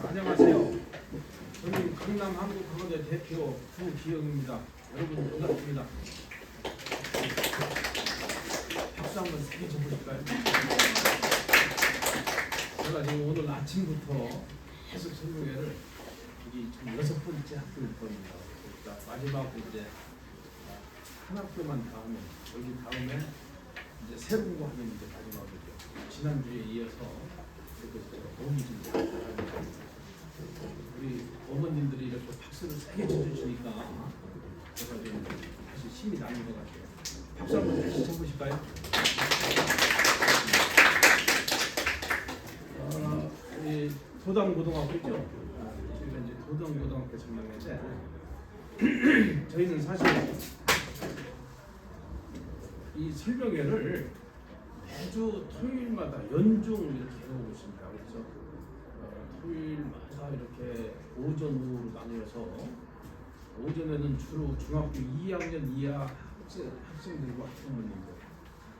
안녕하세요. 저는 강남 한국학원대 대표 구기영입니다. 여러분 반갑습니다. 박수 한번 세게 쳐보실까요? 제가 지금 오늘 아침부터 계속 설명회를 여기 지금 6번째 학교일 겁니다. 그러니까 마지막 이제 한 학교만 다 하면 여기 다음에 이제 새로운 거 하면 이제 마지막이죠. 지난주에 이어서 이렇게 몸이 좀 잘합니다. 우리 어머님들이 이렇게 박수를 세게 쳐주시니까 제가 좀 사실 힘이 나는 것 같아요. 박수 한번 다시 쳐보실까요? 우리 도당고등학교죠. 저희가 이제 도당고등학교 전망인데 저희는 사실 이 설명회를 매주 토요일마다 연중 이렇게 해오고 있습니다. 그래서 토요일마다 이렇게 오전, 오후로 나뉘어서 오전에는 주로 중학교 2학년 이하 학생들과 학부모님들,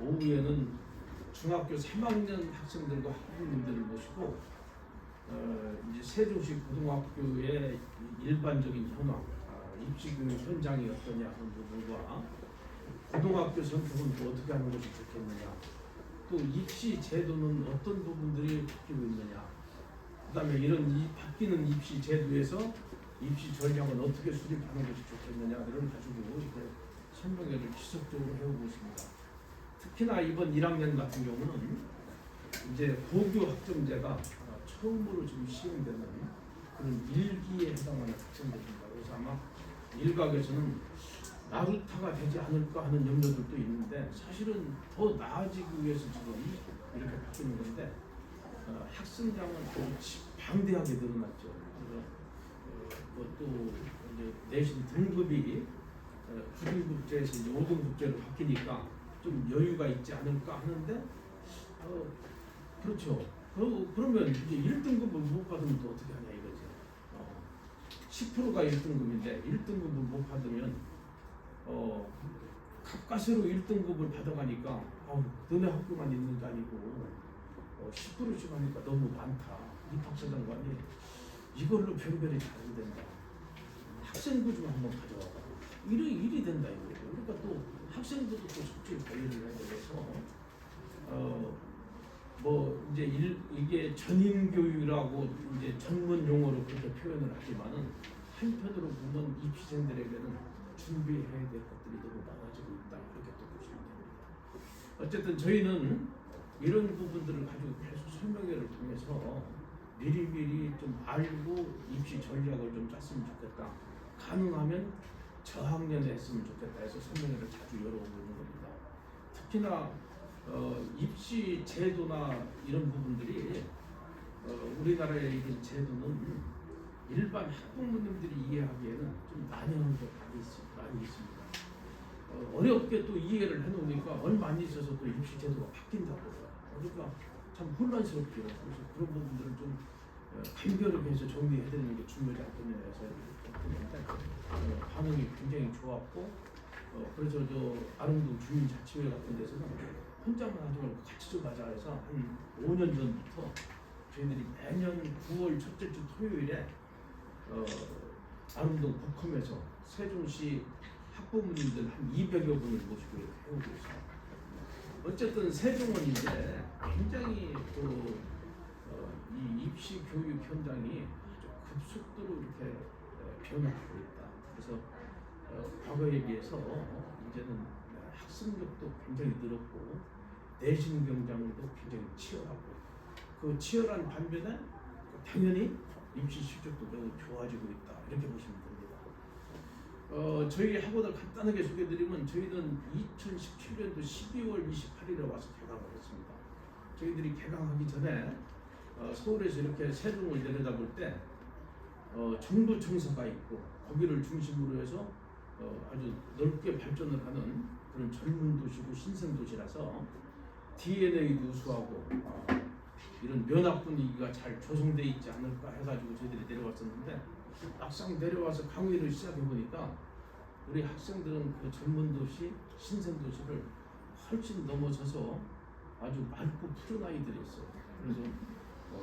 오후에는 중학교 3학년 학생들과 학부모님들을 모시고 이제 세종시 고등학교의 일반적인 현황, 입시교육 현장이 어떠냐 하는 부분과 고등학교 선택은 또 어떻게 하는 것이 좋겠느냐, 또 입시 제도는 어떤 부분들이 바뀌고 있느냐, 그 다음에 이런 바뀌는 입시 제도에서 입시 전략은 어떻게 수립하는 것이 좋겠느냐, 이런 가지고 이렇게 설명회를 지속적으로 해오고 있습니다. 특히나 이번 1학년 같은 경우는 이제 고교 학점제가 처음으로 지금 시행되는 그런 일기에 해당하는 학생들입니다. 그래서 아마 일각에서는 나루타가 되지 않을까 하는 염려들도 있는데 사실은 더 나아지기 위해서 지금 이렇게 바뀌는 건데 학생량은 방대하게 늘어났죠. 그래서 또 이제 내신 등급이 9등급제에서 이제 5등급제로 바뀌니까 좀 여유가 있지 않을까 하는데 그렇죠. 그러면 이제 1등급을 못 받으면 또 어떻게 하냐 이거죠. 10%가 1등급인데 1등급을 못 받으면 가까스로 1등급을 받아가니까 너네 학교만 있는 게 아니고 10%씩 하니까 너무 많다. 입학사정관이 이걸로 별별이 다른 된다. 학생부 좀 한번 가져와봐. 일이 된다 이거예요. 그러니까 또 학생들도 또 적극 관리를 해야 돼서 뭐 이제 이게 전인교육이라고 이제 전문 용어로 그렇게 표현을 하지만은 한편으로 보면 입시생들에게는 준비해야 될 것들이 너무 많아지고 있다 이렇게 또 보시면 됩니다. 어쨌든 저희는 이런 부분들을 가지고 계속 설명회를 통해서 미리미리 좀 알고 입시 전략을 좀 짰으면 좋겠다. 가능하면 저학년에 했으면 좋겠다 해서 설명회를 자주 열어오고 있는 겁니다. 특히나 입시 제도나 이런 부분들이 우리나라의 이런 제도는 일반 학부모님들이 이해하기에는 좀 난해한 게 많이 있습니다. 어렵게 또 이해를 해놓으니까 얼마 안 있어서 또 입시 제도가 바뀐다고 해요. 그러니까 참 혼란스럽죠. 그래서 그런 부분들을 좀 간결하게 해서 정리해드리는 게 중요하지 않겠냐 해서 했는데 반응이 굉장히 좋았고 그래서 저 아릉동 주민자치회 같은 데서는 혼자만 하지 말고 같이 좀 하자 해서 한 5년 전부터 저희들이 매년 9월 첫째 주 토요일에 아릉동 북컴에서 세종시 학부모님들 한 200여 분을 모시고 이렇게 해오고 있어요. 어쨌든 세종은 이제 굉장히 이 입시 교육 현장이 아주 급속도로 이렇게 변화하고 있다. 그래서 과거에 비해서 이제는 학습력도 굉장히 늘었고 내신 경쟁도 굉장히 치열하고 그 치열한 반면에 당연히 입시 실적도 매우 좋아지고 있다 이렇게 보시면 됩니다. 저희 학원을 간단하게 소개해드리면 저희는 2017년도 12월 28일에 와서 개강을 했습니다. 저희들이 개강하기 전에 서울에서 이렇게 세종을 내려다볼 때 정부 청사가 있고 거기를 중심으로 해서 아주 넓게 발전을 하는 그런 젊은 도시고 신생 도시라서 DNA도 우수하고 이런 면학 분위기가 잘 조성돼 있지 않을까 해가지고 저희들이 내려왔었는데 막상 내려와서 강의를 시작해 보니까 우리 학생들은 그 젊은 도시, 신생 도시를 훨씬 넘어서서 아주 맑고 푸른 아이들이 있어요. 그래서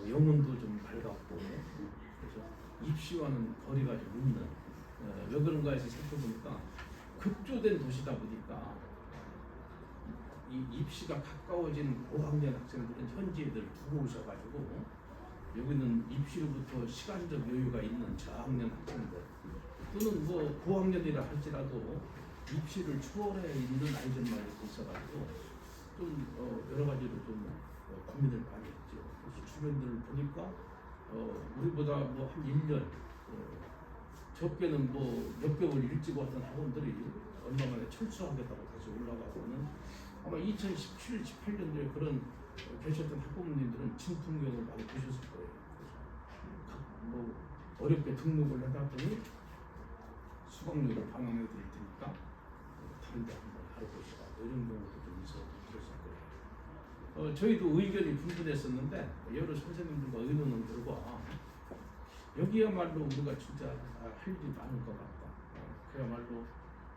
영혼도 좀 밝았고 입시와는 거리가 좀 있는 왜 그런가 해서 살펴보니까 급조된 도시다 보니까 이 입시가 가까워진 고학년 학생들은 현지 애들 두고 오셔가지고 여기는 입시로부터 시간적 여유가 있는 저학년 학생들 또는 뭐 고학년이라 할지라도 입시를 초월해 있는 아이들만 이렇게 있어가지고 좀 여러 가지로 좀 고민을 많이 했죠. 그래서 주변들을 보니까 우리보다 뭐 한 1년 적게는 뭐 몇 개월 일찍 왔던 학원들이 얼마 만에 철수하겠다고 다시 올라가고는 아마 2017, 18년도에 그런 계셨던 학부모님들은 진풍경을 많이 보셨을 거예요. 그래서 뭐 어렵게 등록을 해놨더니 수강료를 반환해 드릴 테니까 다른 데 한번 알아보시라 이런 경우도 좀 있었을 거예요. 저희도 의견이 분분했었는데 여러 선생님들과 의논한 결과 여기야말로 우리가 진짜 할 일이 많은 것 같다. 그야말로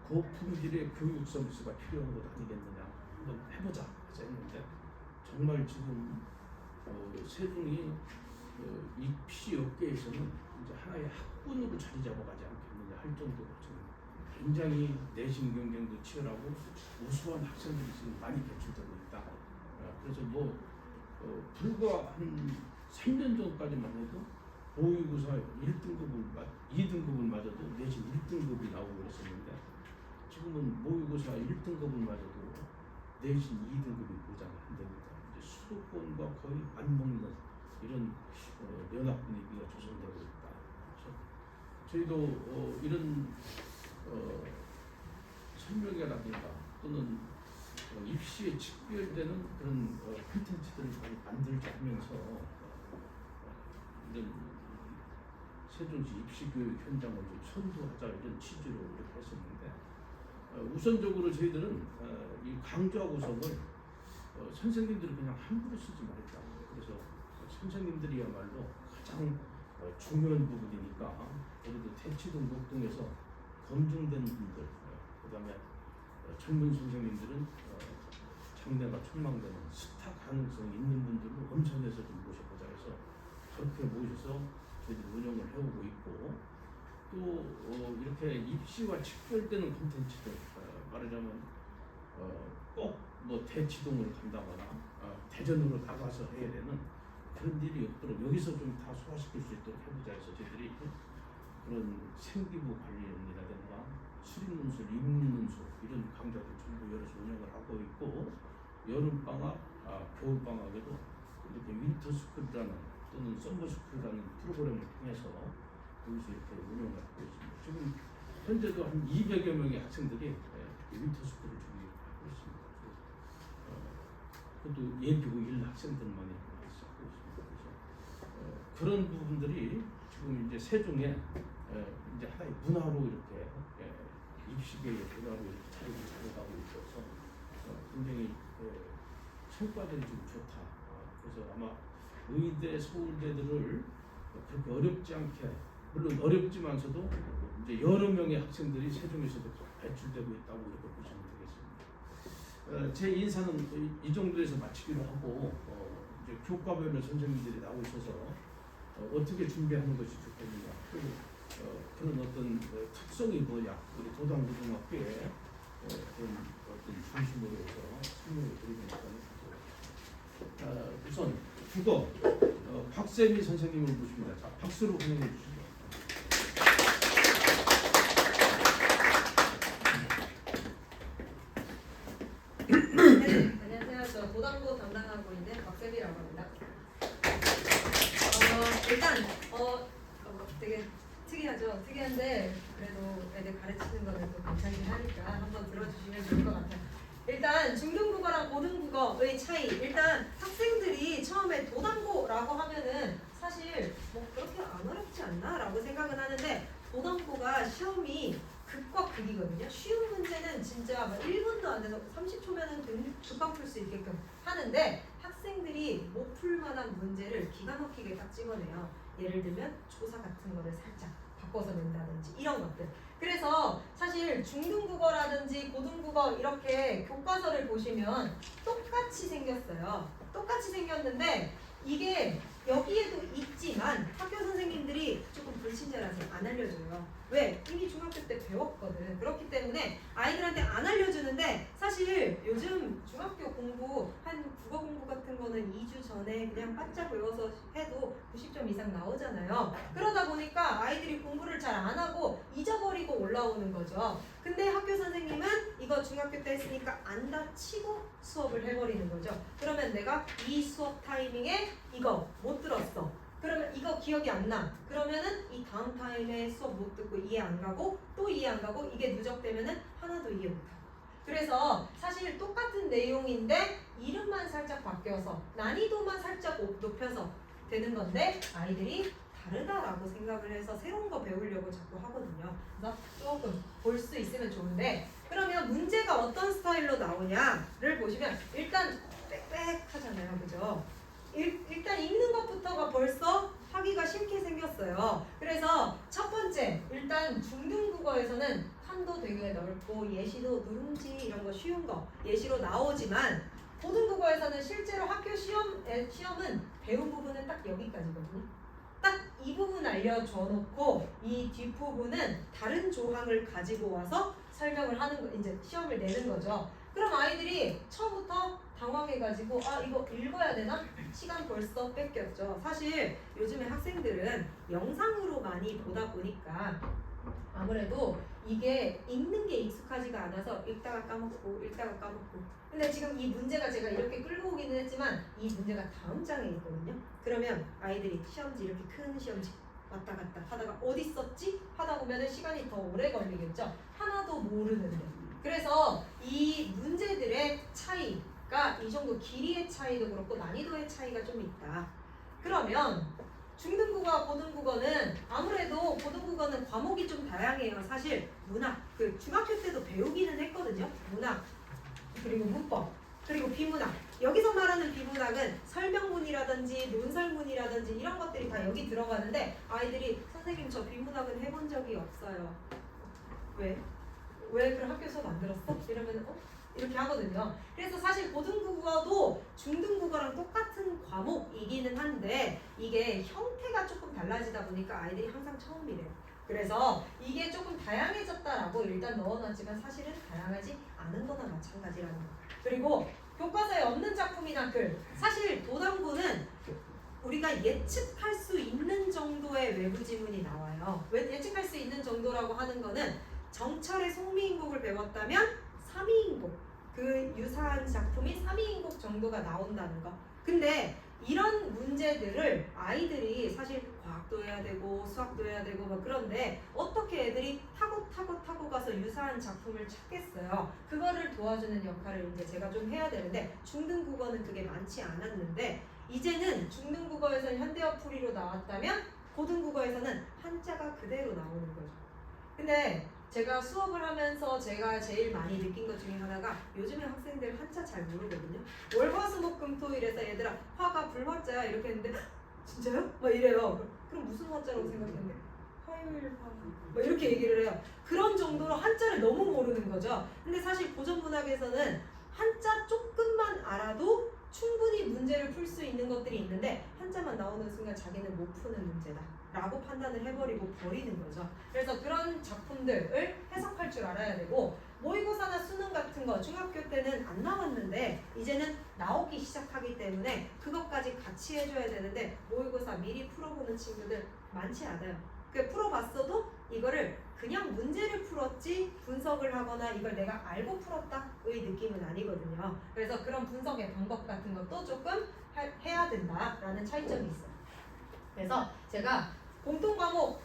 고품질의 교육 서비스가 필요한 것 아니겠느냐. 한번 해보자 해서 했는데 정말 지금 세종이 입시 업계에서는 이제 하나의 학군으로 자리 잡아가지 않겠느냐 할 정도로 지금 굉장히 내신 경쟁도 치열하고 우수한 학생들이 지금 많이 배출되고 있다. 그래서 뭐 불과 한 3년 전까지만 해도 모의고사 2등급을 맞아도 내신 1등급이 나오고 그랬었는데 지금은 모의고사 1등급을 맞아도 내신 2등급이 보장이 안 됩니다. 이제 수도권과 거의 맞먹는 이런 연합 분위기가 조성되고 있다. 그래서 저희도 이런 설명회라든가 또는 입시에 직결되는 그런 콘텐츠들을 많이 만들자 하면서 이런 세종시 입시교육 현장을 좀 선도하자 이런 취지로 이렇게 했었는데 우선적으로 저희들은 이 강좌 구성을 선생님들이 그냥 함부로 쓰지 말자. 그래서 선생님들이야말로 가장 중요한 부분이니까 우리도 대치동 녹동에서 검증된 분들 그다음에 젊은 선생님들은 장래가 촉망되는 스타 가능성이 있는 분들을 엄선해서 좀 모셔보자 해서 그렇게 모셔서 저희들이 운영을 해오고 있고 또 이렇게 입시와 직결되는 콘텐츠들 말하자면 꼭 뭐 대치동을 간다거나 대전으로 나가서 해야 되는 그런 일이 없도록 여기서 좀 다 소화시킬 수 있도록 해보자 해서 저희들이 그런 생기부 관리라든가 수립문술, 입문문술 이런 강좌들 전부 여기서 운영을 하고 있고 여름방학, 겨울방학에도 이렇게 윈터스쿨이라는 또는 썸머스쿨이라는 프로그램을 통해서 여기서 이렇게 운영을 하고 있습니다. 지금 현재도 한 200여 명의 학생들이 윈터스쿨을 준비하고 있습니다. 그것도 예비고 1 학생들만이 하고 있습니다. 그래서 그런 부분들이 지금 이제 세종에 이제 하나의 문화로 이렇게 입시계의 문화로 이렇게 자리를 잡아가고 있어서 굉장히 성과들이 좀 좋다. 그래서 아마 의대, 서울대들을 그렇게 어렵지 않게 물론 어렵지만서도 이제 여러 명의 학생들이 세종에서도 배출되고 있다고 이렇게 보시면 되겠습니다. 제 인사는 이 정도에서 마치기로 하고 이제 교과별로 선생님들이 나오셔서 어떻게 준비하는 것이 좋겠느냐 그리고 그런 어떤 특성이 뭐냐 우리 도당고등학교에 그런 어떤 중심으로 해서 설명을 드리겠습니다. 우선 국어 박세미 선생님을 모십니다. 자, 박수로 환영해 주시죠. 네, 안녕하세요. 저 도당고 담당하고 있는 박세미라고 합니다. 일단 되게 특이하죠. 특이한데 그래도 애들 가르치는 거는 또 괜찮긴 하니까 한번 들어주시면 좋을 것 같아요. 일단 중등국어랑 고등국어의 차이. 일단 학생들이 처음에 도당고라고 하면은 사실 뭐 그렇게 안 어렵지 않나? 라고 생각은 하는데 도당고가 시험이 극과 극이거든요. 쉬운 문제는 진짜 1분도 안 돼서 30초면은 금방 풀 수 있게끔 하는데 학생들이 못 풀만한 문제를 기가 막히게 딱 찍어내요. 예를 들면 조사 같은 거를 살짝 바꿔서 낸다든지 이런 것들. 그래서 사실 중등국어라든지 고등국어 이렇게 교과서를 보시면 똑같이 생겼어요. 똑같이 생겼는데 이게 여기에도 있지만 학교 선생님들이 조금 그렇기 때문에 아이들한테 안 알려주는데 사실 요즘 중학교 공부 한 국어 공부 같은 거는 2주 전에 그냥 바짝 외워서 해도 90점 이상 나오잖아요. 그러다 보니까 아이들이 공부를 잘 안 하고 잊어버리고 올라오는 거죠. 근데 학교 선생님은 이거 중학교 때 했으니까 안다 치고 수업을 해버리는 거죠. 그러면 내가 이 수업 타이밍에 이거 못 들었어. 그러면 이거 기억이 안 나. 그러면은 이 다음 타임에 수업 못 듣고 이해 안 가고 또 이해 안 가고 이게 누적되면은 하나도 이해 못 하고. 그래서 사실 똑같은 내용인데 이름만 살짝 바뀌어서 난이도만 살짝 높여서 되는 건데 아이들이 다르다라고 생각을 해서 새로운 거 배우려고 자꾸 하거든요. 그래서 조금 볼 수 있으면 좋은데 그러면 문제가 어떤 스타일로 나오냐를 보시면 일단 빽빽하잖아요. 그죠? 일단 읽는 것부터가 벌써 하기가 싫게 생겼어요. 그래서 첫 번째, 일단 중등국어에서는 칸도 되게 넓고 예시도 누룽지 이런 거 쉬운 거 예시로 나오지만 고등국어에서는 실제로 학교 시험은 배운 부분은 딱 여기까지거든요. 딱 이 부분 알려줘 놓고 이 뒷부분은 다른 조항을 가지고 와서 설명을 하는 거, 이제 시험을 내는 거죠. 그럼 아이들이 처음부터 당황해가지고 아 이거 읽어야 되나? 시간 벌써 뺏겼죠. 사실 요즘에 학생들은 영상으로 많이 보다 보니까 아무래도 이게 읽는 게 익숙하지가 않아서 읽다가 까먹고 근데 지금 이 문제가 제가 이렇게 끌고 오기는 했지만 이 문제가 다음 장에 있거든요. 그러면 아이들이 시험지 이렇게 큰 시험지 왔다 갔다 하다가 어디 있었지? 하다 보면은 시간이 더 오래 걸리겠죠. 하나도 모르는데. 그래서 이 문제들의 차이가 이 정도 길이의 차이도 그렇고 난이도의 차이가 좀 있다. 그러면 중등국어와 고등국어는 아무래도 고등국어는 과목이 좀 다양해요. 사실 문학, 그 중학교 때도 배우기는 했거든요. 문학, 그리고 문법, 그리고 비문학. 여기서 말하는 비문학은 설명문이라든지 논설문이라든지 이런 것들이 다 여기 들어가는데 아이들이 선생님 저 비문학은 해본 적이 없어요. 왜? 왜 그럼 학교 수업 안 들었어? 이러면 이렇게 하거든요. 그래서 사실 고등국어도 중등국어랑 똑같은 과목이기는 한데 이게 형태가 조금 달라지다 보니까 아이들이 항상 처음이래요. 그래서 이게 조금 다양해졌다라고 일단 넣어놨지만 사실은 다양하지 않은 거나 마찬가지라는 거. 그리고 교과서에 없는 작품이나 글, 사실 도당부는 우리가 예측할 수 있는 정도의 외부 지문이 나와요. 왜 예측할 수 있는 정도라고 하는 거는 정철의 송미인곡을 배웠다면 3위인곡, 그 유사한 작품이 3위인곡 정도가 나온다는 거. 근데 이런 문제들을 아이들이 사실 과학도 해야 되고 수학도 해야 되고 뭐 그런데 어떻게 애들이 타고 가서 유사한 작품을 찾겠어요. 그거를 도와주는 역할을 이제 제가 좀 해야 되는데 중등국어는 그게 많지 않았는데 이제는 중등국어에서는 현대어풀이로 나왔다면 고등국어에서는 한자가 그대로 나오는 거죠. 근데 제가 수업을 하면서 제가 제일 많이 느낀 것 중에 하나가 요즘에 학생들 한자 잘 모르거든요. 월화수목금토일에서 얘들아 화가 불화자야 이렇게 했는데 진짜요? 막 이래요. 그럼 무슨 화자라고 생각했는데 화요일 화 막 이렇게 얘기를 해요. 그런 정도로 한자를 너무 모르는 거죠. 근데 사실 고전문학에서는 한자 조금만 알아도 충분히 문제를 풀 수 있는 것들이 있는데 한자만 나오는 순간 자기는 못 푸는 문제다 라고 판단을 해버리고 버리는 거죠. 그래서 그런 작품들을 해석할 줄 알아야 되고 모의고사나 수능 같은 거 중학교 때는 안 나왔는데 이제는 나오기 시작하기 때문에 그것까지 같이 해줘야 되는데 모의고사 미리 풀어보는 친구들 많지 않아요. 그 풀어봤어도 이거를 그냥 문제를 풀었지 분석을 하거나 이걸 내가 알고 풀었다의 느낌은 아니거든요. 그래서 그런 분석의 방법 같은 것도 조금 해야 된다라는 차이점이 있어요. 그래서 제가 공통과목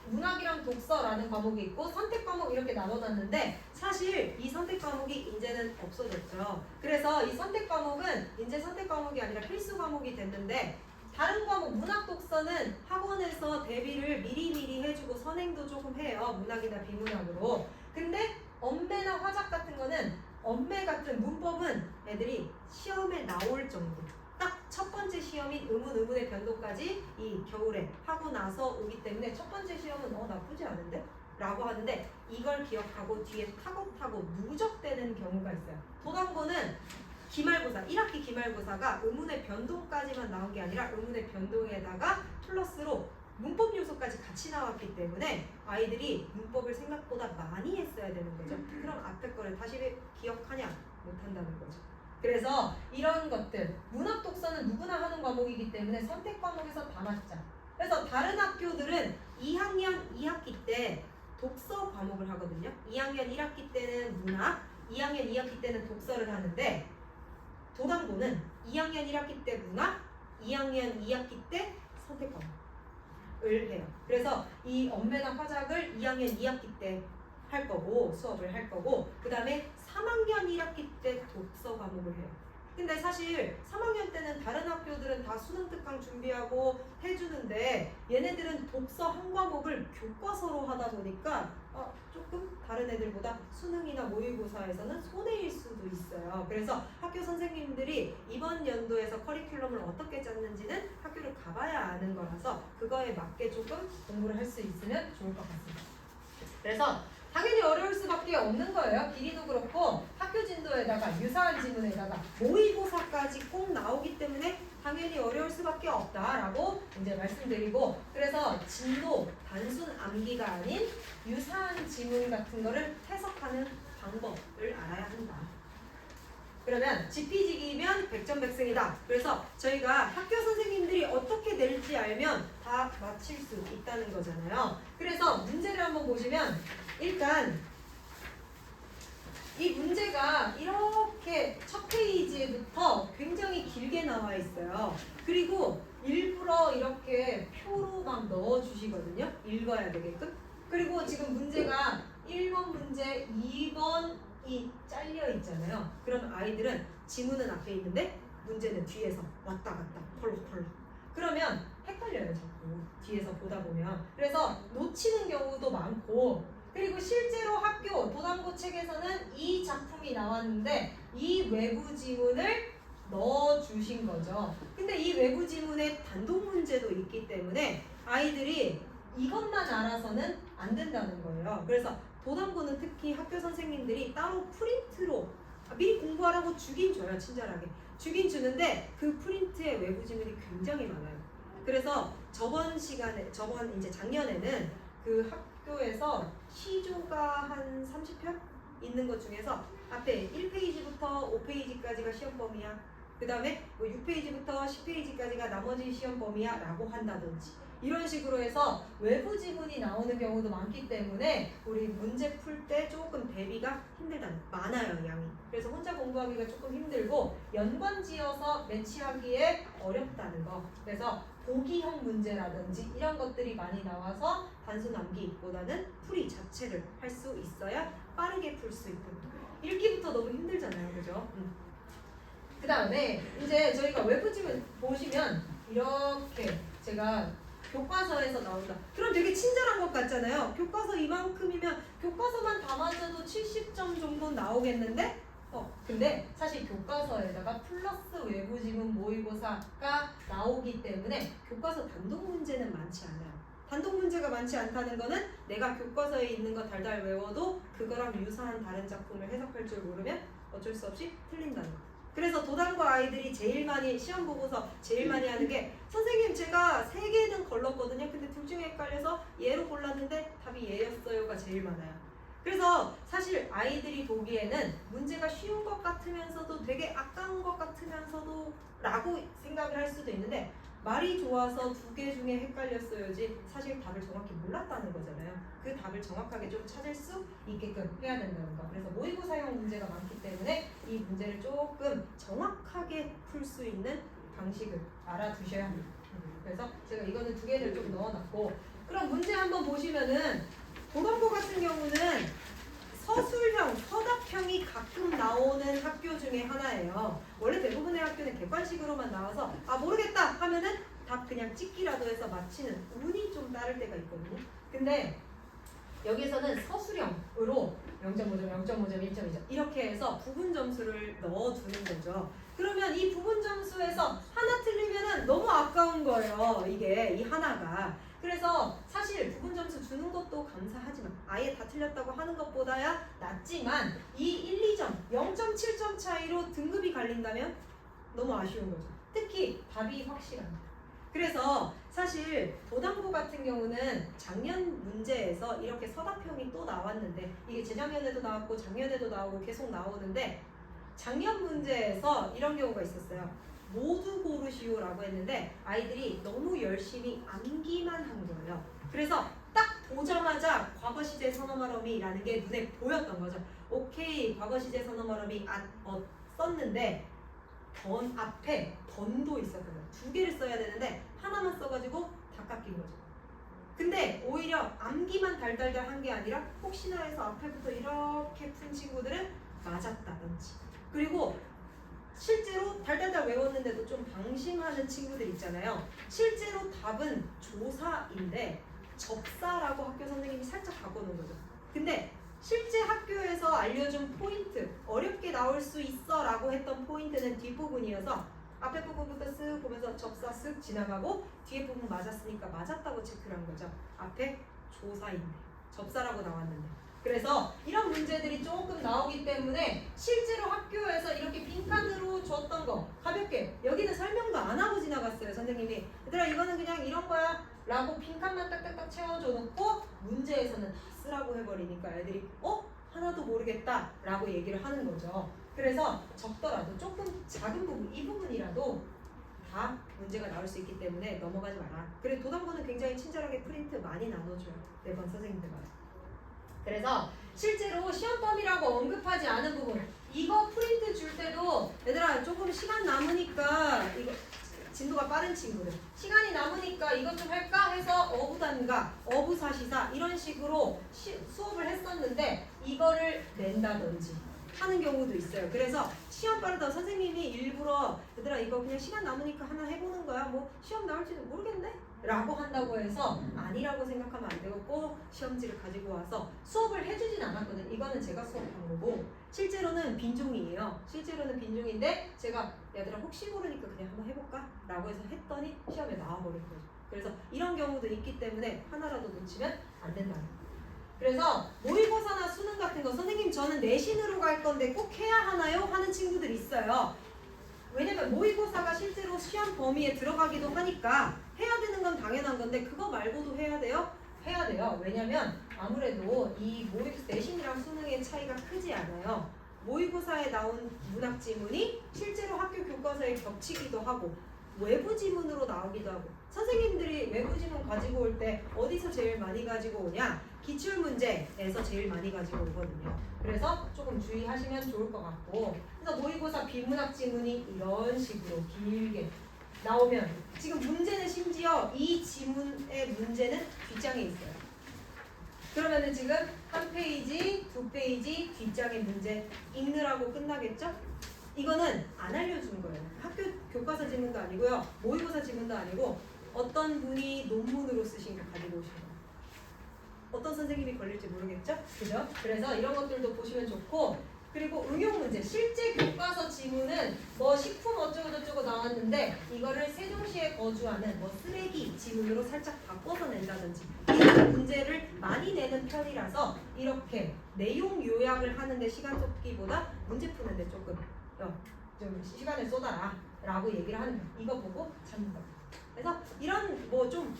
문학이랑 독서라는 과목이 있고 선택 과목 이렇게 나눠놨는데 사실 이 선택 과목이 이제는 없어졌죠. 그래서 이 선택 과목은 이제 선택 과목이 아니라 필수 과목이 됐는데 다른 과목 문학 독서는 학원에서 대비를 미리미리 해주고 선행도 조금 해요. 문학이나 비문학으로. 근데 언매나 화작 같은 거는 언매 같은 문법은 애들이 시험에 나올 정도 딱 첫 번째 시험인 의문의 변도까지 이 겨울에 하고 나서 오기 때문에 첫 번째 시험은 나쁘지 않은데? 라고 하는데 이걸 기억하고 뒤에 타고 누적되는 경우가 있어요. 도당고는 기말고사, 1학기 기말고사가 의문의 변동까지만 나온 게 아니라 의문의 변동에다가 플러스로 문법 요소까지 문제까지 같이 나왔기 때문에 아이들이 문법을 생각보다 많이 했어야 되는 거죠. 그럼 앞에 거를 다시 기억하냐? 못한다는 거죠. 그래서 이런 것들, 문학 독서는 누구나 하는 과목이기 때문에 선택 과목에서 다 맞자. 그래서 다른 학교들은 2학년 2학기 때 독서 과목을 하거든요. 2학년 1학기 때는 문학, 2학년 2학기 때는 독서를 하는데 도당고는 2학년 1학기 때 문학, 2학년 2학기 때 선택 과목을 해요. 그래서 이 엄매나 화작을 2학년 2학기 때 할 거고 수업을 할 거고 그 다음에 3학년 1학기 때 독서 과목을 해요. 근데 사실 3학년 때는 다른 학교들은 다 수능 특강 준비하고 해주는데 얘네들은 독서 한 과목을 교과서로 하다 보니까 조금 다른 애들보다 수능이나 모의고사에서는 손해일 수도 있어요. 그래서 학교 선생님들이 이번 연도에서 커리큘럼을 어떻게 짰는지는 학교를 가봐야 아는 거라서 그거에 맞게 조금 공부를 할 수 있으면 좋을 것 같습니다. 그래서 당연히 어려울 수밖에 없는 거예요. 비리도 그렇고 학교 진도에다가 유사한 지문에다가 모의고사까지 꼭 나오기 때문에 당연히 어려울 수밖에 없다라고 이제 말씀드리고 그래서 진도 단순 암기가 아닌 유사한 지문 같은 거를 해석하는 방법을 알아야 한다. 그러면 지피지기면 100점 100승이다. 그래서 저희가 학교 선생님들이 어떻게 낼지 알면 다 맞힐 수 있다는 거잖아요. 그래서 문제를 한번 보시면 일단 이 문제가 이렇게 첫 페이지부터 굉장히 길게 나와 있어요. 그리고 일부러 이렇게 표로 막 넣어 주시거든요. 읽어야 되게끔. 그리고 지금 문제가 1번 문제, 2번이 잘려 있잖아요. 그럼 아이들은 지문은 앞에 있는데 문제는 뒤에서 왔다 갔다 펄럭펄럭. 그러면 헷갈려요, 자꾸. 뒤에서 보다 보면. 그래서 놓치는 경우도 많고 그리고 실제로 학교 도당고 책에서는 이 작품이 나왔는데 이 외부 지문을 넣어 주신 거죠. 근데 이 외부 지문에 단독 문제도 있기 때문에 아이들이 이것만 알아서는 안 된다는 거예요. 그래서 도당고는 특히 학교 선생님들이 따로 프린트로 미리 공부하라고 주긴 줘요. 친절하게 주긴 주는데 그 프린트에 외부 지문이 굉장히 많아요. 그래서 저번 이제 작년에는 그 학교에서 시조가 한 30편 있는 것 중에서 앞에 1페이지부터 5페이지까지가 시험 범위야. 그 다음에 뭐 6페이지부터 10페이지까지가 나머지 시험 범위야 라고 한다든지 이런 식으로 해서 외부 지문이 나오는 경우도 많기 때문에 우리 문제 풀 때 조금 대비가 많아요, 양이. 그래서 혼자 공부하기가 조금 힘들고 연관지어서 매치하기에 어렵다는 거. 그래서 보기형 문제라든지 이런 것들이 많이 나와서 단순 암기보다는 풀이 자체를 할 수 있어야 빠르게 풀 수 있고 읽기부터 너무 힘들잖아요, 그죠? 그 다음에 이제 저희가 외부 지문 보시면 이렇게 제가 교과서에서 나온다. 그럼 되게 친절한 것 같잖아요. 교과서 이만큼이면 교과서만 다 맞아도 70점 정도 나오겠는데? 근데 사실 교과서에다가 플러스 외부 지문 모의고사가 나오기 때문에 교과서 단독 문제는 많지 않아요. 단독 문제가 많지 않다는 거는 내가 교과서에 있는 거 달달 외워도 그거랑 유사한 다른 작품을 해석할 줄 모르면 어쩔 수 없이 틀린다는 거. 그래서 도당고 아이들이 제일 많이 시험 보고서 제일 많이 하는 게 선생님 제가 3개는 걸렀거든요. 근데 둘 중에 헷갈려서 얘로 골랐는데 답이 얘였어요가 제일 많아요. 그래서 사실 아이들이 보기에는 문제가 쉬운 것 같으면서도 되게 아까운 것 같으면서도 라고 생각을 할 수도 있는데 말이 좋아서 2개 중에 헷갈렸어요지 사실 답을 정확히 몰랐다는 거잖아요. 그 답을 정확하게 좀 찾을 수 있게끔 해야 된다는 거. 그래서 모의고사형 문제가 많기 때문에 이 문제를 조금 정확하게 풀 수 있는 방식을 알아두셔야 합니다. 그래서 제가 이거는 2개를 좀 넣어놨고 그럼 문제 한번 보시면은 도당고 같은 경우는 서술형, 서답형이 가끔 나오는 학교 중에 하나예요. 원래 대부분의 학교는 객관식으로만 나와서 모르겠다 하면은 답 그냥 찍기라도 해서 맞히는 운이 좀 따를 때가 있거든요. 근데 여기서는 서술형으로 0.5점, 0.5점, 1.2점 이렇게 해서 부분 점수를 넣어두는 거죠. 그러면 이 부분 점수에서 하나 틀리면은 너무 아까운 거예요. 이게 이 하나가. 그래서 사실 부분 점수 주는 것도 감사하지만 아예 다 틀렸다고 하는 것보다야 낫지만 이 1, 2점, 0.7점 차이로 등급이 갈린다면 너무 아쉬운 거죠. 특히 답이 확실합니다. 그래서 사실 도당부 같은 경우는 작년 문제에서 이렇게 서답형이 또 나왔는데 이게 재작년에도 나왔고 작년에도 나오고 계속 나오는데 작년 문제에서 이런 경우가 있었어요. 모두 고르시오라고 했는데 아이들이 너무 열심히 암기만 한 거예요. 그래서 딱 보자마자 과거 시제 선어 말어미라는 게 눈에 보였던 거죠. 오케이, 과거 시제 선어 말어미 썼는데 앞에 던도 있었던 거예요. 두 개를 써야 되는데 하나만 써가지고 다 깎인 거죠. 근데 오히려 암기만 달달달 한 게 아니라 혹시나 해서 앞에부터 이렇게 푼 친구들은 맞았다든지, 그리고 실제로 달달달 외웠는데도 좀 방심하는 친구들 있잖아요. 실제로 답은 조사인데 접사라고 학교 선생님이 살짝 바꿔놓은 거죠. 근데 실제 학교에서 알려준 포인트, 어렵게 나올 수 있어 라고 했던 포인트는 뒷부분이어서 앞에 부분부터 쓱 보면서 접사 쓱 지나가고 뒤에 부분 맞았으니까 맞았다고 체크를 한 거죠. 앞에 조사인데 접사라고 나왔는데. 그래서 이런 문제들이 조금 나오기 때문에 실제로 학교에서 이렇게 빈칸으로 줬던 거 가볍게, 여기는 설명도 안 하고 지나갔어요. 선생님이 얘들아 이거는 그냥 이런 거야 라고 빈칸만 딱딱딱 채워줘 놓고 문제에서는 다 쓰라고 해버리니까 애들이 하나도 모르겠다 라고 얘기를 하는 거죠. 그래서 적더라도 조금 작은 부분, 이 부분이라도 다 문제가 나올 수 있기 때문에 넘어가지 마라. 그리고 도당부는 굉장히 친절하게 프린트 많이 나눠줘요. 매번 선생님들마다. 그래서 실제로 시험 범위라고 언급하지 않은 부분, 이거 프린트 줄 때도 얘들아 조금 시간 남으니까, 이거 진도가 빠른 친구들 시간이 남으니까 이것 좀 할까 해서 어부단가, 어부사시사 이런 식으로 수업을 했었는데 이거를 낸다든지 하는 경우도 있어요. 그래서 시험 빠르다 선생님이 일부러 얘들아 이거 그냥 시간 남으니까 하나 해보는 거야, 뭐 시험 나올지는 모르겠네 라고 한다고 해서 아니라고 생각하면 안 되고 꼭 시험지를 가지고 와서 수업을 해주진 않았거든. 이거는 제가 수업한 거고 실제로는 빈종이에요. 실제로는 빈종인데 제가 얘들아 혹시 모르니까 그냥 한번 해볼까? 라고 해서 했더니 시험에 나와버린 거죠. 그래서 이런 경우도 있기 때문에 하나라도 놓치면 안 된다는 거예요. 그래서 모의고사나 수능 같은 거 선생님 저는 내신으로 갈 건데 꼭 해야 하나요? 하는 친구들이 있어요. 왜냐면 모의고사가 실제로 시험 범위에 들어가기도 하니까 해야 되는 건 당연한 건데 그거 말고도 해야 돼요? 해야 돼요. 왜냐면 아무래도 이 모의고사 내신이랑 수능의 차이가 크지 않아요. 모의고사에 나온 문학 지문이 실제로 학교 교과서에 겹치기도 하고 외부 지문으로 나오기도 하고, 선생님들이 외부 지문 가지고 올 때 어디서 제일 많이 가지고 오냐? 기출문제에서 제일 많이 가지고 오거든요. 그래서 조금 주의하시면 좋을 것 같고, 그래서 모의고사 비문학 지문이 이런 식으로 길게 나오면 지금 문제는 심지어 이 지문의 문제는 뒷장에 있어요. 그러면은 지금 한 페이지, 두 페이지 뒷장의 문제 읽느라고 끝나겠죠? 이거는 안 알려주는 거예요. 학교 교과서 지문도 아니고요. 모의고사 지문도 아니고 어떤 분이 논문으로 쓰신 거 가지고 오신 거예요. 어떤 선생님이 걸릴지 모르겠죠? 그죠? 그래서 이런 것들도 보시면 좋고, 그리고 응용 문제, 실제 교과서 지문은 뭐 식품 어쩌고저쩌고 나왔는데 이거를 세종시에 거주하는 뭐 쓰레기 지문으로 살짝 바꿔서 낸다든지 이런 문제를 많이 내는 편이라서 이렇게 내용 요약을 하는데 시간 쏟기보다 문제 푸는데 조금 좀 시간을 쏟아라 라고 얘기를 하는 거예요. 이거 보고 찾는 거. 그래서 이런 뭐 좀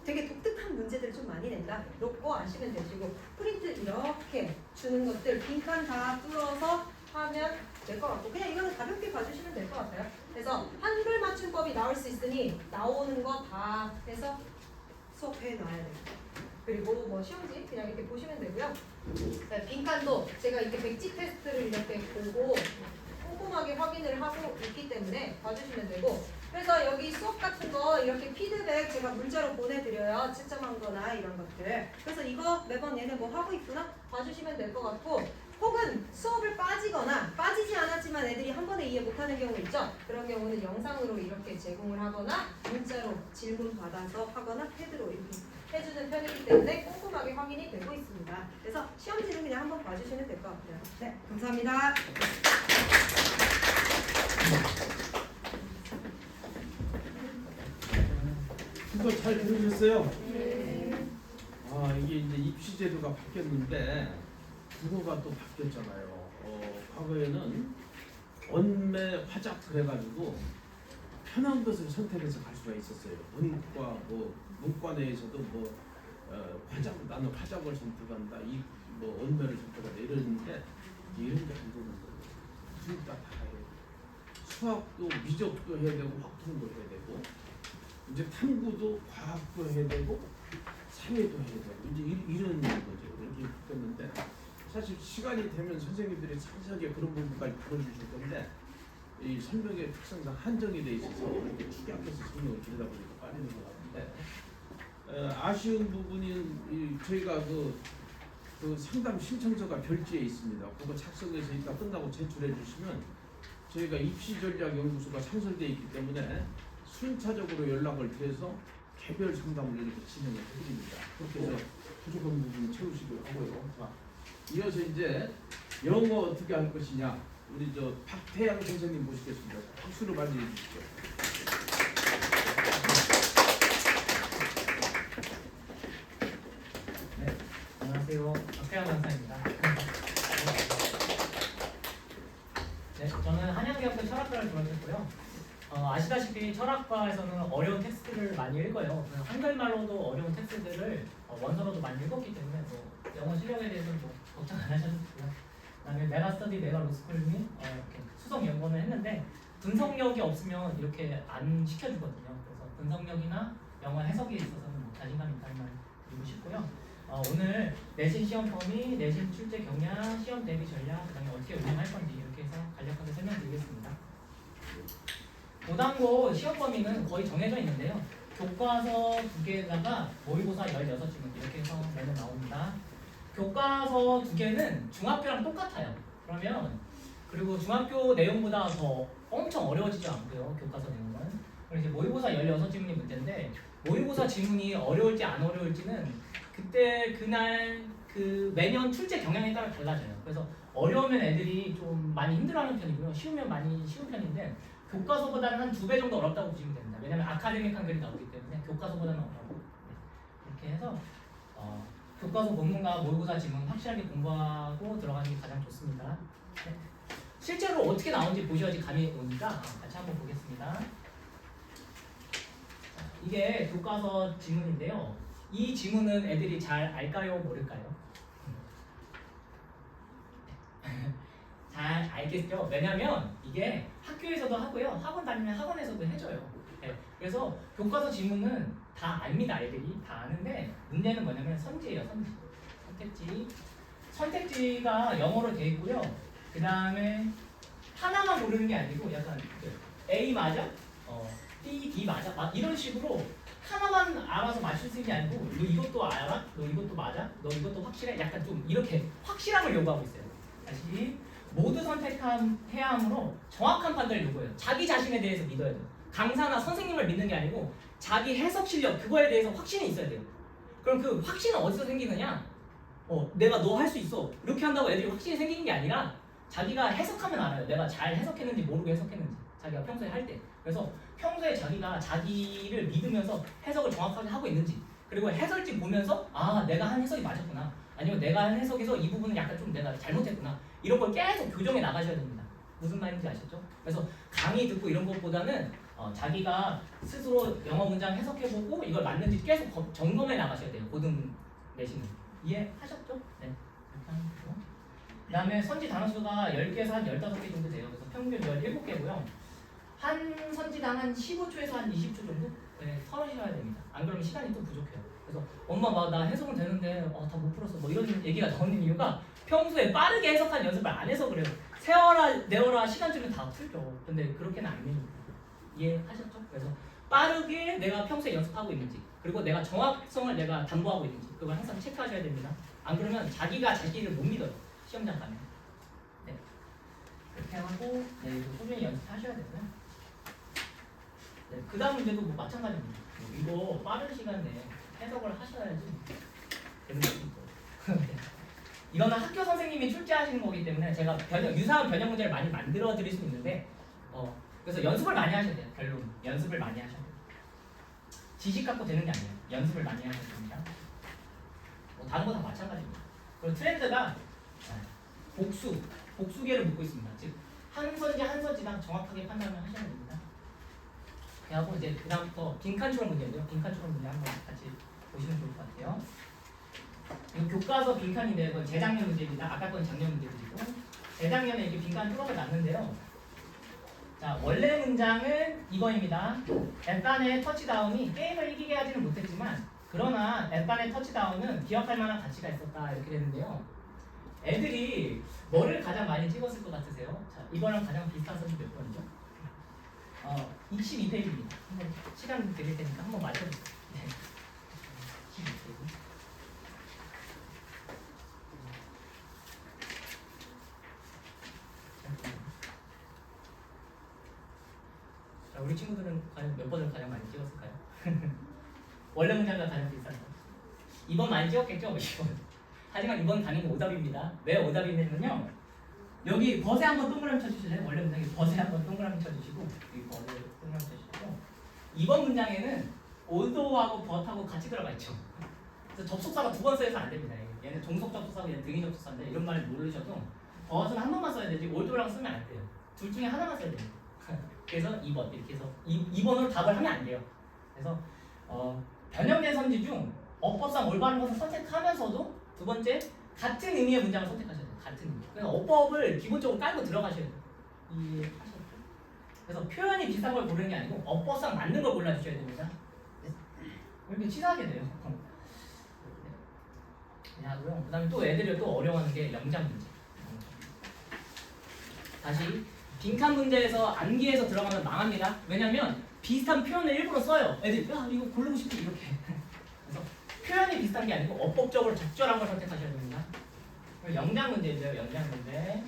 되게 독특한 문제들을 좀 많이 낸다 놓고 아시면 되시고, 프린트 이렇게 주는 것들 빈칸 다 뚫어서 하면 될 것 같고, 그냥 이거는 가볍게 봐주시면 될 것 같아요. 그래서 한글 맞춤법이 나올 수 있으니 나오는 거 다 해서 수업해 놔야 돼요. 그리고 뭐 시험지 그냥 이렇게 보시면 되고요. 빈칸도 제가 이렇게 백지 테스트를 이렇게 보고 꼼꼼하게 확인을 하고 있기 때문에 봐주시면 되고, 그래서 여기 수업 같은 거 이렇게 피드백 제가 문자로 보내드려요. 채점한 거나 이런 것들. 그래서 이거 매번 얘네 뭐 하고 있구나 봐주시면 될 것 같고, 혹은 수업을 빠지지 않았지만 애들이 한 번에 이해 못하는 경우 있죠. 그런 경우는 영상으로 이렇게 제공을 하거나 문자로 질문 받아서 하거나 패드로 이렇게 해주는 편이기 때문에 꼼꼼하게 확인이 되고 있습니다. 그래서 시험지는 그냥 한번 봐주시면 될 것 같아요. 네, 감사합니다. 이거 잘 들으셨어요? 네. 이게 이제 입시 제도가 바뀌었는데 국어가 또 바뀌었잖아요. 과거에는 언매 화작 그래가지고 편한 것을 선택해서 갈 수가 있었어요. 문과 뭐 문과 내에서도 뭐 화작 나는 화작을 선택한다, 이 뭐 언어를 선택한다 이러는데 이런 게 안 되는 거예요. 둘 다 해야 돼요. 수학도 미적도 해야 되고 확통도 해야 되고 이제 탐구도 과학도 해야 되고 사회도 해야 되고 이제 이런 거죠. 이렇게 됐는데 사실 시간이 되면 선생님들이 상세하게 그런 부분까지 풀어주실 건데 이 설명의 특성상 한정이 돼 있어서 이렇게 축약해서 설명을 드리다 보니까 빠지는 것 같은데 아쉬운 부분이 저희가 그 상담 신청서가 별지에 있습니다. 그거 작성해서 이따 끝나고 제출해 주시면 저희가 입시전략연구소가 창설되어 있기 때문에 순차적으로 연락을 드려서 개별 상담을 이렇게 진행을 해드립니다. 그렇게 해서 부족한 부분 채우시기로 하고요. 자, 이어서 이제 영어 어떻게 할 것이냐 우리 저 박태양 선생님 모시겠습니다. 박수로 맞이해 주시죠. 네, 안녕하세요. 박태양 강사입니다. 네, 저는 한양대학교 철학과를 졸업했고요. 아시다시피 철학과에서는 어려운 텍스트를 많이 읽어요. 한글말로도 어려운 텍스트들을 원서로도 많이 읽었기 때문에 뭐 영어 실력에 대해서는 뭐 걱정 안 하셔도 되고요. 그다음에 메가스터디, 메가로스쿨 및 이렇게 수석 연구원을 했는데 분석력이 없으면 이렇게 안 시켜주거든요. 그래서 분석력이나 영어 해석에 있어서는 뭐 자신감 있다는 말 드리고 싶고요. 오늘 내신 시험 범위, 내신 출제 경향, 시험 대비 전략, 그다음에 어떻게 운영할 건지 이렇게 해서 간략하게 설명드리겠습니다. 고당고 시험 범위는 거의 정해져 있는데요. 교과서 2개에다가 모의고사 16질문 이렇게 해서 매년 나옵니다. 교과서 2개는 중학교랑 똑같아요. 그리고 중학교 내용보다 더 엄청 어려워지지 않고요. 교과서 내용은. 그리고 이제 모의고사 16질문이 문제인데 모의고사 질문이 어려울지 안 어려울지는 그날 매년 출제 경향에 따라 달라져요. 그래서 어려우면 애들이 좀 많이 힘들어하는 편이고요. 쉬우면 많이 쉬운 편인데 교과서보다는 한 2배 정도 어렵다고 보시면 됩니다. 왜냐하면 아카데믹한 글이 나오기 때문에 교과서보다는 어려워. 이렇게 해서 교과서 본문과 모의고사 지문 확실하게 공부하고 들어가는 게 가장 좋습니다. 네. 실제로 어떻게 나오는지 보셔야지 감이 오니까 같이 한번 보겠습니다. 이게 교과서 지문인데요. 이 지문은 애들이 잘 알까요? 모를까요? 잘 알겠죠? 왜냐면 이게 학교에서도 하고요. 학원 다니면 학원에서도 해줘요. 네. 그래서 교과서 지문은 다 압니다. 애들이 다 아는데 문제는 뭐냐면 선지예요. 선택지. 선택지가 영어로 돼 있고요. 그 다음에 하나만 고르는 게 아니고 약간 A 맞아? B, D 맞아? 이런 식으로 하나만 알아서 맞출 수 있는 게 아니고 너 이것도 알아? 너 이것도 맞아? 너 이것도 확실해? 약간 좀 이렇게 확실함을 요구하고 있어요. 다시 모두 선택해야 하므로 정확한 판단을 요구해요. 자기 자신에 대해서 믿어야 돼요. 강사나 선생님을 믿는 게 아니고 자기 해석 실력 그거에 대해서 확신이 있어야 돼요. 그럼 그 확신은 어디서 생기느냐? 내가 너 할 수 있어 이렇게 한다고 애들이 확신이 생기는 게 아니라 자기가 해석하면 알아요. 내가 잘 해석했는지 모르고 해석했는지 자기가 평소에 할 때. 그래서 평소에 자기가 자기를 믿으면서 해석을 정확하게 하고 있는지 그리고 해설지 보면서 내가 한 해석이 맞았구나 아니면 내가 한 해석에서 이 부분은 약간 좀 내가 잘못했구나 이런 걸 계속 교정해 나가셔야 됩니다. 무슨 말인지 아셨죠? 그래서 강의 듣고 이런 것보다는 자기가 스스로 영어 문장 해석해보고 이걸 맞는지 계속 점검해 나가셔야 돼요. 고등 내신은. 이해하셨죠? 네. 이렇게 하면 되고. 그 다음에 선지 단어수가 10개에서 한 15개 정도 돼요. 그래서 평균 17개고요. 한 선지당 한 15초에서 한 20초 정도 털으셔야 됩니다. 안 그러면 시간이 또 부족해요. 그래서 엄마 나 해석은 되는데 다 못 풀었어 뭐 이런 얘기가 나오는 이유가 평소에 빠르게 해석한 연습을 안 해서 그래요. 세워라 내워라 시간 주면 다 풀죠. 근데 그렇게는 안 됩니다. 이해하셨죠? 그래서 빠르게 내가 평소에 연습하고 있는지 그리고 내가 정확성을 내가 담보하고 있는지 그걸 항상 체크하셔야 됩니다. 안 그러면 자기가 자기를 못 믿어요. 시험장 가면. 네. 그렇게 하고 이거 꾸준히 연습하셔야 되고요. 네, 그 다음 문제도 뭐 마찬가지입니다. 이거 빠른 시간 내에 해석을 하셔야지 되는 거죠. 이거는 학교 선생님이 출제하시는 거기 때문에 제가 유사한 변형 문제를 많이 만들어 드릴 수 있는데 그래서 연습을 많이 하셔야 돼요. 결론 연습을 많이 하셔야 돼요. 지식 갖고 되는 게 아니에요. 연습을 많이 하셔야 됩니다. 다른 거 다 마찬가지입니다. 그리고 트렌드가 복수계를 묻고 있습니다. 즉 한 선지 한 선지당 정확하게 판단을 하셔야 됩니다. 하고 이제 그다음부터 빈칸 추론 문제인데요. 빈칸 추론 문제 한번 같이 보시면 좋을 것 같아요. 이거 교과서 빈칸인데 이건 재작년 문제입니다. 아까 건 작년 문제들이고 재작년에 이렇게 빈칸 뚜껑을 놨는데요. 자, 원래 문장은 이거입니다. 엠판의 터치다운이 게임을 이기게 하지는 못했지만 그러나 엠판의 터치다운은 기억할 만한 가치가 있었다 이렇게 되는데요. 애들이 뭐를 가장 많이 찍었을 것 같으세요? 자, 이거랑 가장 비슷한 선이 몇 번이죠? 22페이지입니다. 한번 시간 드릴 테니까 한번 맞춰보세요. 네. 22페이지. 자, 우리 친구들은 과연 몇 번을 가장 많이 찍었을까요? 원래 문장과 가장 비슷한 거. 2번 많이 찍었겠죠? 2번. 하지만 2번 당연히 오답입니다. 왜 오답이냐면요. 여기 벗에 한번 동그라미 쳐주실래요? 원래 문장에 벗에 한번 동그라미 쳐주시고 여기 벗에 동그라미 쳐주시고 2번 문장에는 althougha고 but하고 같이 들어가 있죠. 그래서 접속사가 두 번 써서 안 됩니다. 얘는 종속 접속사고 얘는 등위 접속사인데 이런 말 모르셔도 but은 한 번만 써야 되지 although 쓰면 안 돼요. 둘 중에 하나만 써야 됩니다. 그래서 2번 이렇게 해서 2번으로 답을 하면 안 돼요. 그래서 변형된 선지 중 어법상 올바른 것을 선택하면서도 두 번째 같은 의미의 문장을 선택하셔야 돼요. 같은 의미. 그래서 어법을 기본적으로 깔고 들어가셔야 돼요. 이해하셨죠? 그래서 표현이 비슷한 걸 고르는 게 아니고 어법상 맞는 걸 골라주셔야 됩니다. 네? 왜 이렇게 치사하게 돼요? 네, 하고요. 그다음에 또 애들이 또 어려워하는 게 영장 문제. 다시 빈칸 문제에서 암기해서 들어가면 망합니다. 왜냐면 비슷한 표현을 일부러 써요. 애들이 야 이거 고르고 싶어 이렇게. 그래서 표현이 비슷한 게 아니고 어법적으로 적절한 걸 선택하셔야 됩니다. 영장 문제인데요. 영장 문제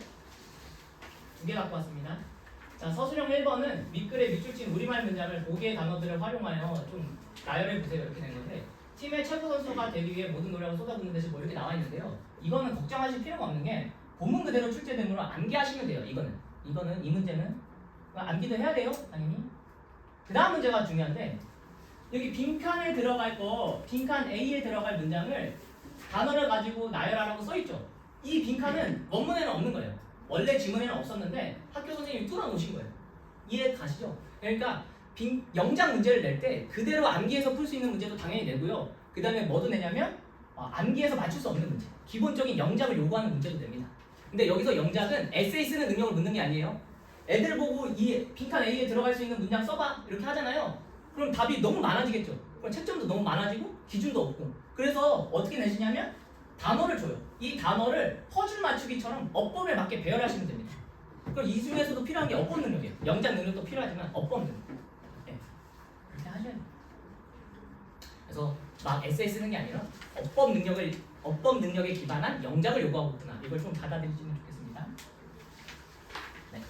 두 개 갖고 왔습니다. 자, 서술형 1번은 밑글에 밑줄 친 우리말 문장을 5개의 단어들을 활용하여 좀 나열해 보세요. 이렇게 된 건데 팀의 최고 선수가 되기 위해 모든 노력을 쏟아붓는 듯이 뭐 이렇게 나와 있는데요. 이거는 걱정하실 필요가 없는 게 본문 그대로 출제되므로 암기하시면 돼요. 이거는 이 문제는 암기도 해야 돼요. 당연히. 그 다음 문제가 중요한데 여기 빈칸에 들어갈 거 빈칸 A에 들어갈 문장을 단어를 가지고 나열하라고 써있죠. 이 빈칸은 원문에는 없는 거예요. 원래 지문에는 없었는데 학교 선생님이 뚫어 놓으신 거예요. 이해 가시죠? 그러니까 영장 문제를 낼 때 그대로 암기해서 풀 수 있는 문제도 당연히 내고요. 그 다음에 뭐도 내냐면 암기해서 맞출 수 없는 문제, 기본적인 영작을 요구하는 문제도 됩니다. 근데 여기서 영작은 에세이 쓰는 능력을 묻는 게 아니에요. 애들 보고 이 빈칸 A에 들어갈 수 있는 문장 써봐 이렇게 하잖아요. 그럼 답이 너무 많아지겠죠. 그럼 채점도 너무 많아지고 기준도 없고. 그래서 어떻게 내시냐면 단어를 줘요. 이 단어를 퍼즐 맞추기처럼 어법에 맞게 배열하시면 됩니다. 그럼 이 중에서도 필요한 게 어법 능력이에요. 영작 능력도 필요하지만 어법 능력. 네. 그렇게 하셔야 돼요. 그래서 막 에세이 쓰는 게 아니라 어법 능력에 기반한 영작을 요구하고 있구나. 이걸 좀 받아들이시면 좋겠습니다. 네.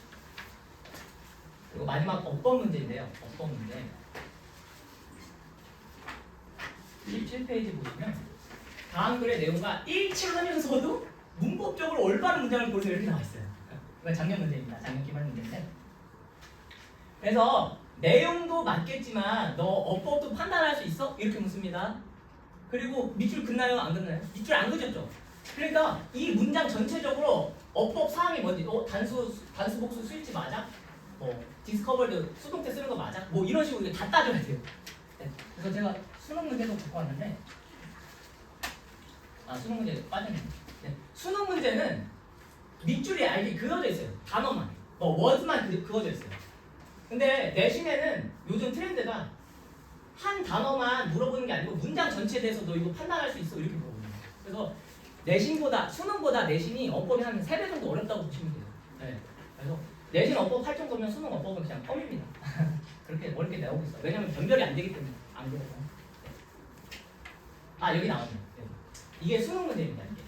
그리고 마지막 어법 문제인데요. 어법 문제. 17페이지 보시면 다음 글의 내용과 일치하면서도 문법적으로 올바른 문장을 고르세요 이렇게 나와 있어요. 이건 작년 문제입니다. 작년 기말 문제인데. 그래서 내용도 맞겠지만 너 어법도 판단할 수 있어? 이렇게 묻습니다. 그리고 밑줄 긋나요? 안 긋나요? 밑줄 안 그쳤죠? 그러니까 이 문장 전체적으로 어법 사항이 뭔지 단수 복수 수일치 맞아? 디스커버드 수동태 쓰는 거 맞아? 뭐 이런 식으로 다 따져야 돼요. 네. 그래서 제가 수능 문제도 갖고 왔는데 수능 문제 빠졌네. 네. 수능 문제는 밑줄이 알게 그어져 있어요. 단어만 워드만 그어져 있어요. 근데 내신에는 요즘 트렌드가 한 단어만 물어보는 게 아니고 문장 전체에 대해서 너 이거 판단할 수 있어? 이렇게 물어보는 거예요. 그래서 수능보다 내신이 어법이 한 3배 정도 어렵다고 보시면 돼요. 네. 그래서 내신 어법 할 정도면 수능 어법은 그냥 껌입니다. 그렇게 어렵게 나오고 있어요. 왜냐면 변별이 안 되기 때문에 안 되고. 여기 나오네요. 이게 수능 문제입니다. 이게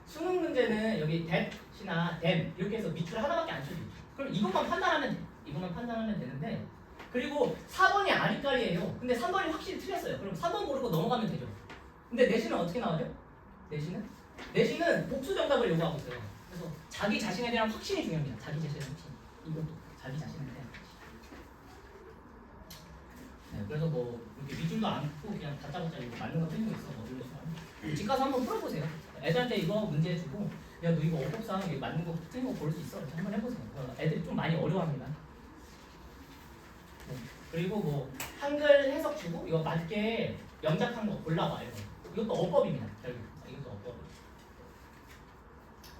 수능 문제는 여기 that이나 them 이렇게 해서 밑줄 하나밖에 안 쳐져 있죠. 그럼 이것만 판단하면 되는데 그리고 4번이 아리까리예요. 근데 3번이 확실히 틀렸어요. 그럼 3번 고르고 넘어가면 되죠. 근데 내신은 어떻게 나와요? 내신은 복수 정답을 요구하고 있어요. 그래서 자기 자신에 대한 확신이 중요합니다. 자기 자신의 확신. 이것도 자기 자신에 대한 확신. 네, 그래서 뭐 이렇게 밑줄도 않고 그냥 다짜고짜 이거 맞는 거 틀린 거 있어. 이런 식으로 집 가서 한번 풀어보세요. 애들한테 이거 문제 주고 야 너 이거 어법상 이거 맞는 거 틀린 거 고를 수 있어. 이렇게 한번 해보세요. 애들이 좀 많이 어려워합니다. 네. 그리고 뭐 한글 해석 주고 이거 맞게 영작한 거 골라봐요. 이것도 어법입니다. 결국 이것도 어법.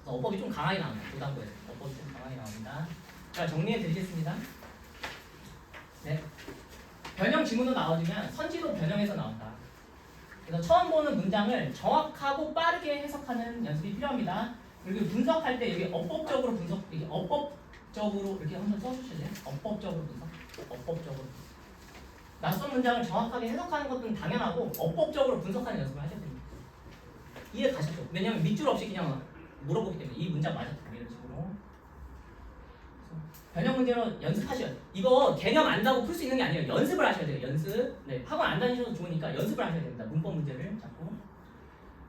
어법이 좀 강하게 나옵니다. 고등부에서 어법이 좀 강하게 나옵니다. 자, 정리해 드리겠습니다. 네. 변형 지문으로 나와주면 선지도 변형해서 나온다. 그래서 처음 보는 문장을 정확하고 빠르게 해석하는 연습이 필요합니다. 그리고 분석할 때 여기 어법적으로 분석, 이게 어법적으로 이렇게 한번 써주실래요? 어법적으로 분석, 어법적으로. 낯선 문장을 정확하게 해석하는 것은 당연하고 어법적으로 분석하는 연습을 하셔야 됩니다. 이해 가셨죠? 왜냐면 밑줄 없이 그냥 물어보기 때문에 이 문장 맞았다 이런 식으로. 변형 문제로 연습하셔야 돼요. 이거 개념 안다고 풀 수 있는 게 아니에요. 연습을 하셔야 돼요. 연습. 네, 학원 안 다니셔도 좋으니까 연습을 하셔야 됩니다. 문법 문제를 자꾸.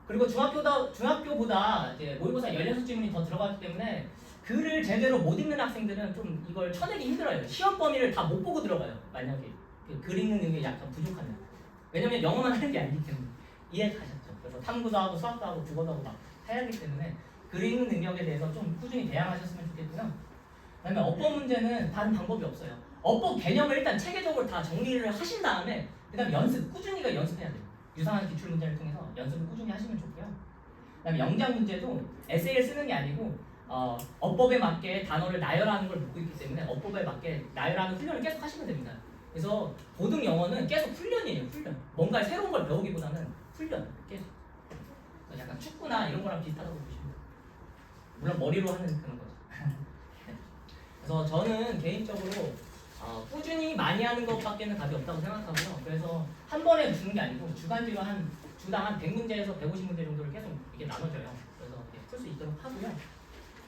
그리고 중학교보다 이제 모의고사 16지문이 더 들어가기 때문에 글을 제대로 못 읽는 학생들은 좀 이걸 쳐내기 힘들어요. 시험 범위를 다 못 보고 들어가요. 만약에 글 읽는 능력이 약간 부족하면. 왜냐면 영어만 하는 게 아니기 때문에. 이해 가셨죠? 그래서 탐구도 하고 수학도 하고 국어도 하고 막 해야 하기 때문에 글 읽는 능력에 대해서 좀 꾸준히 대항하셨으면 좋겠고요. 그다음에 어법 문제는 다른 방법이 없어요. 어법 개념을 일단 체계적으로 다 정리를 하신 다음에 그다음에 연습, 꾸준히가 연습해야 돼요. 유사한 기출 문제를 통해서 연습을 꾸준히 하시면 좋고요. 그다음에 영작 문제도 에세이를 쓰는 게 아니고 어법에 맞게 단어를 나열하는 걸 묻고 있기 때문에 어법에 맞게 나열하는 훈련을 계속 하시면 됩니다. 그래서 고등 영어는 계속 훈련이에요. 훈련. 뭔가 새로운 걸 배우기보다는 훈련 계속. 약간 축구나 이런 거랑 비슷하다고 보시면 돼요. 물론 머리로 하는 그런 거죠. 그래서 저는 개인적으로 꾸준히 많이 하는 것밖에는 답이 없다고 생각하고요. 그래서 한 번에 주는 게 아니고 주간지로 주당 한 100문제에서 150문제 정도를 계속 이렇게 나눠줘요. 그래서 풀 수 있도록 하고요.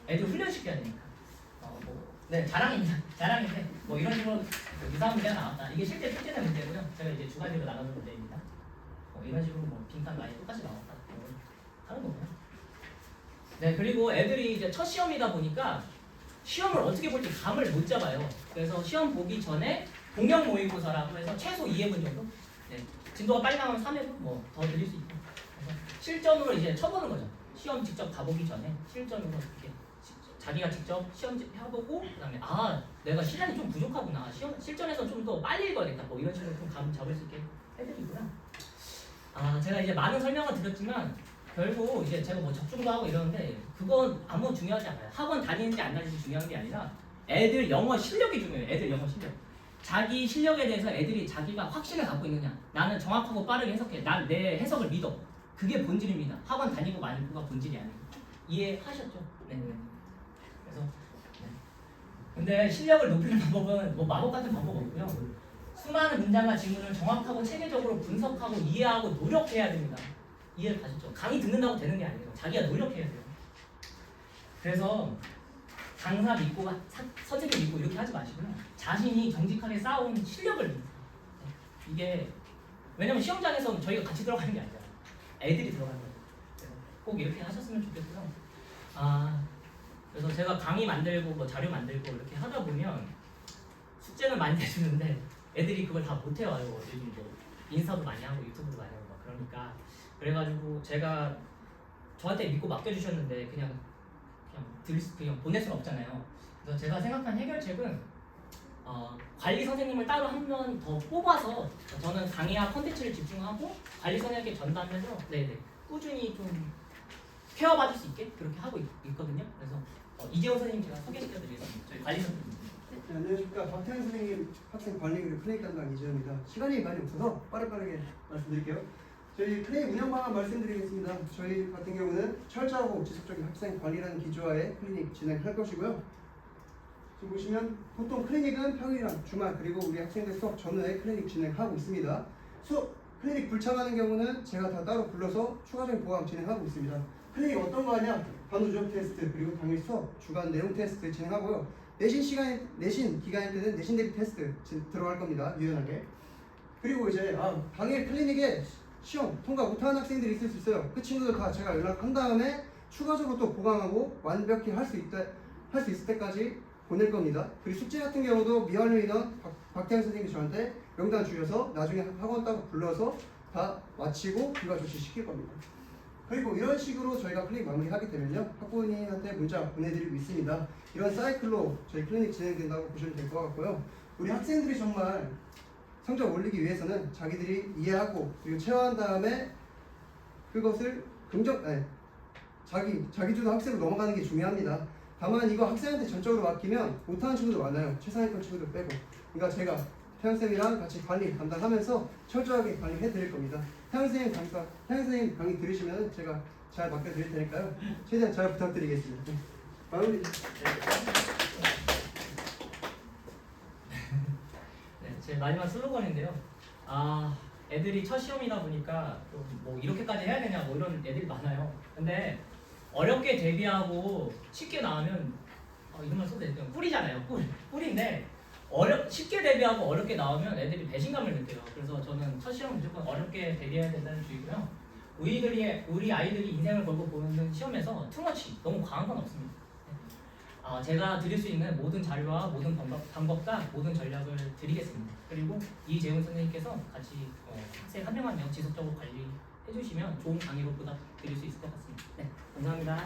애들 훈련시켜야 되니까. 네, 자랑인데 뭐 이런 식으로 유사한 문제가 나왔다. 이게 실제 출제된 문제고요. 제가 이제 주간지로 나눠준 문제입니다. 이런 식으로 뭐 빈칸 많이 똑같이 나왔다. 하는 거고요. 네, 그리고 애들이 이제 첫 시험이다 보니까 시험을 어떻게 볼지 감을 못 잡아요. 그래서 시험 보기 전에 공역 모의고사라고 해서 최소 2회분 정도? 네. 진도가 빨리 나가면 3회분 뭐 더 늘릴 수 있고. 그래서 실전으로 이제 쳐보는 거죠. 시험 직접 가보기 전에 실전으로 이렇게 자기가 직접 시험 해보고 그다음에 내가 시간이 좀 부족하구나. 실전에서 좀 더 빨리 읽어야겠다. 뭐 이런 식으로 좀 감 잡을 수 있게 해드리고요. 제가 이제 많은 설명을 드렸지만 결국 이제 제가 뭐 적중도 하고 이러는데 그건 아무 중요하지 않아요. 학원 다니는지 안 다니는지 중요한 게 아니라 애들 영어 실력이 중요해요. 애들 영어 실력. 자기 실력에 대해서 애들이 자기가 확신을 갖고 있느냐. 나는 정확하고 빠르게 해석해. 난 내 해석을 믿어. 그게 본질입니다. 학원 다니고 마니고가 본질이 아니고. 이해하셨죠? 네. 그래서 네. 근데 실력을 높이는 방법은 뭐 마법 같은 방법 없고요. 수많은 문장과 지문을 정확하고 체계적으로 분석하고 이해하고 노력해야 됩니다. 이해를 가셨죠? 강의 듣는다고 되는 게 아니에요. 자기가 노력해야 돼요. 그래서 강사 믿고 선생님 믿고 이렇게 하지 마시고요. 자신이 정직하게 쌓아온 실력을 믿으세요. 이게 왜냐면 시험장에서 저희가 같이 들어가는 게 아니잖아요. 애들이 들어가는 거예요. 그래서 꼭 이렇게 하셨으면 좋겠고요. 그래서 제가 강의 만들고 뭐 자료 만들고 이렇게 하다 보면 숙제는 많이 내주는데 애들이 그걸 다 못해요. 요즘 뭐 인스타도 많이 하고 유튜브도 많이 하고 막 그러니까 그래가지고 제가 저한테 믿고 맡겨주셨는데 그냥 보낼 수는 없잖아요. 그래서 제가 생각한 해결책은 관리 선생님을 따로 한 명 더 뽑아서 저는 강의와 콘텐츠를 집중하고 관리 선생님께 전담해서 꾸준히 좀 케어받을 수 있게 그렇게 하고 있거든요. 그래서 이재원 선생님 제가 소개시켜드리겠습니다. 저희 관리 선생님. 네, 안녕하십니까. 박태현 선생님 학생 관리 그리고 클리닉 담당 이재현입니다. 시간이 많이 없어서 빠르게 말씀드릴게요. 저희 클리닉 운영 방안 말씀드리겠습니다. 저희 같은 경우는 철저하고 지속적인 학생 관리라는 기조하에 클리닉 진행할 것이고요. 지금 보시면 보통 클리닉은 평일이랑 주말 그리고 우리 학생들 수업 전후에 클리닉 진행하고 있습니다. 클리닉 불참하는 경우는 제가 다 따로 불러서 추가적인 보강 진행하고 있습니다. 클리닉 어떤 거 하냐? 반도 조합 테스트 그리고 당일 수업 주간 내용 테스트 진행하고요. 내신 기간일 때는 내신 대비 테스트 들어갈 겁니다. 유연하게. 그리고 이제 당일 클리닉에 시험 통과 못하는 학생들이 있을 수 있어요. 그 친구들 다 제가 연락한 다음에 추가적으로 또 보강하고 완벽히 할 수 있을 때까지 보낼 겁니다. 그리고 숙제 같은 경우도 미완료 인원 박태현 선생님이 저한테 명단 주셔서 나중에 학원 따로 불러서 다 마치고 비과 조치시킬 겁니다. 그리고 이런 식으로 저희가 클리닉 마무리하게 되면요, 학부모님한테 문자 보내드리고 있습니다. 이런 사이클로 저희 클리닉 진행된다고 보시면 될 것 같고요. 우리 학생들이 정말 성적 올리기 위해서는 자기들이 이해하고 그리고 체화한 다음에 그것을 자기주도 학습으로 넘어가는 게 중요합니다. 다만 이거 학생한테 전적으로 맡기면 못하는 친구도 많아요. 최상위권 친구들 빼고. 그러니까 제가 태양쌤이랑 같이 관리 담당하면서 철저하게 관리해 드릴 겁니다. 태양쌤 강의 들으시면 제가 잘 맡겨드릴 테니까요. 최대한 잘 부탁드리겠습니다. 네. 마무리. 네, 제 마지막 슬로건인데요. 애들이 첫 시험이다 보니까 좀 뭐 이렇게까지 해야 되냐 뭐 이런 애들이 많아요. 근데 어렵게 대비하고 쉽게 나오면 이런 말 써도 되죠. 꿀이잖아요. 꿀인데 쉽게 대비하고 어렵게 나오면 애들이 배신감을 느껴요. 그래서 저는 첫 시험 무조건 어렵게 대비해야 된다는 주의고요. 우리 아이들이 인생을 걸고 보는 시험에서 투머치 너무 과한 건 없습니다. 제가 드릴 수 있는 모든 자료와 모든 방법과 모든 전략을 드리겠습니다. 그리고 이재훈 선생님께서 같이 학생 한 명 한 명 지속적으로 관리해 주시면 좋은 강의로 보답드릴 수 있을 것 같습니다. 네, 감사합니다.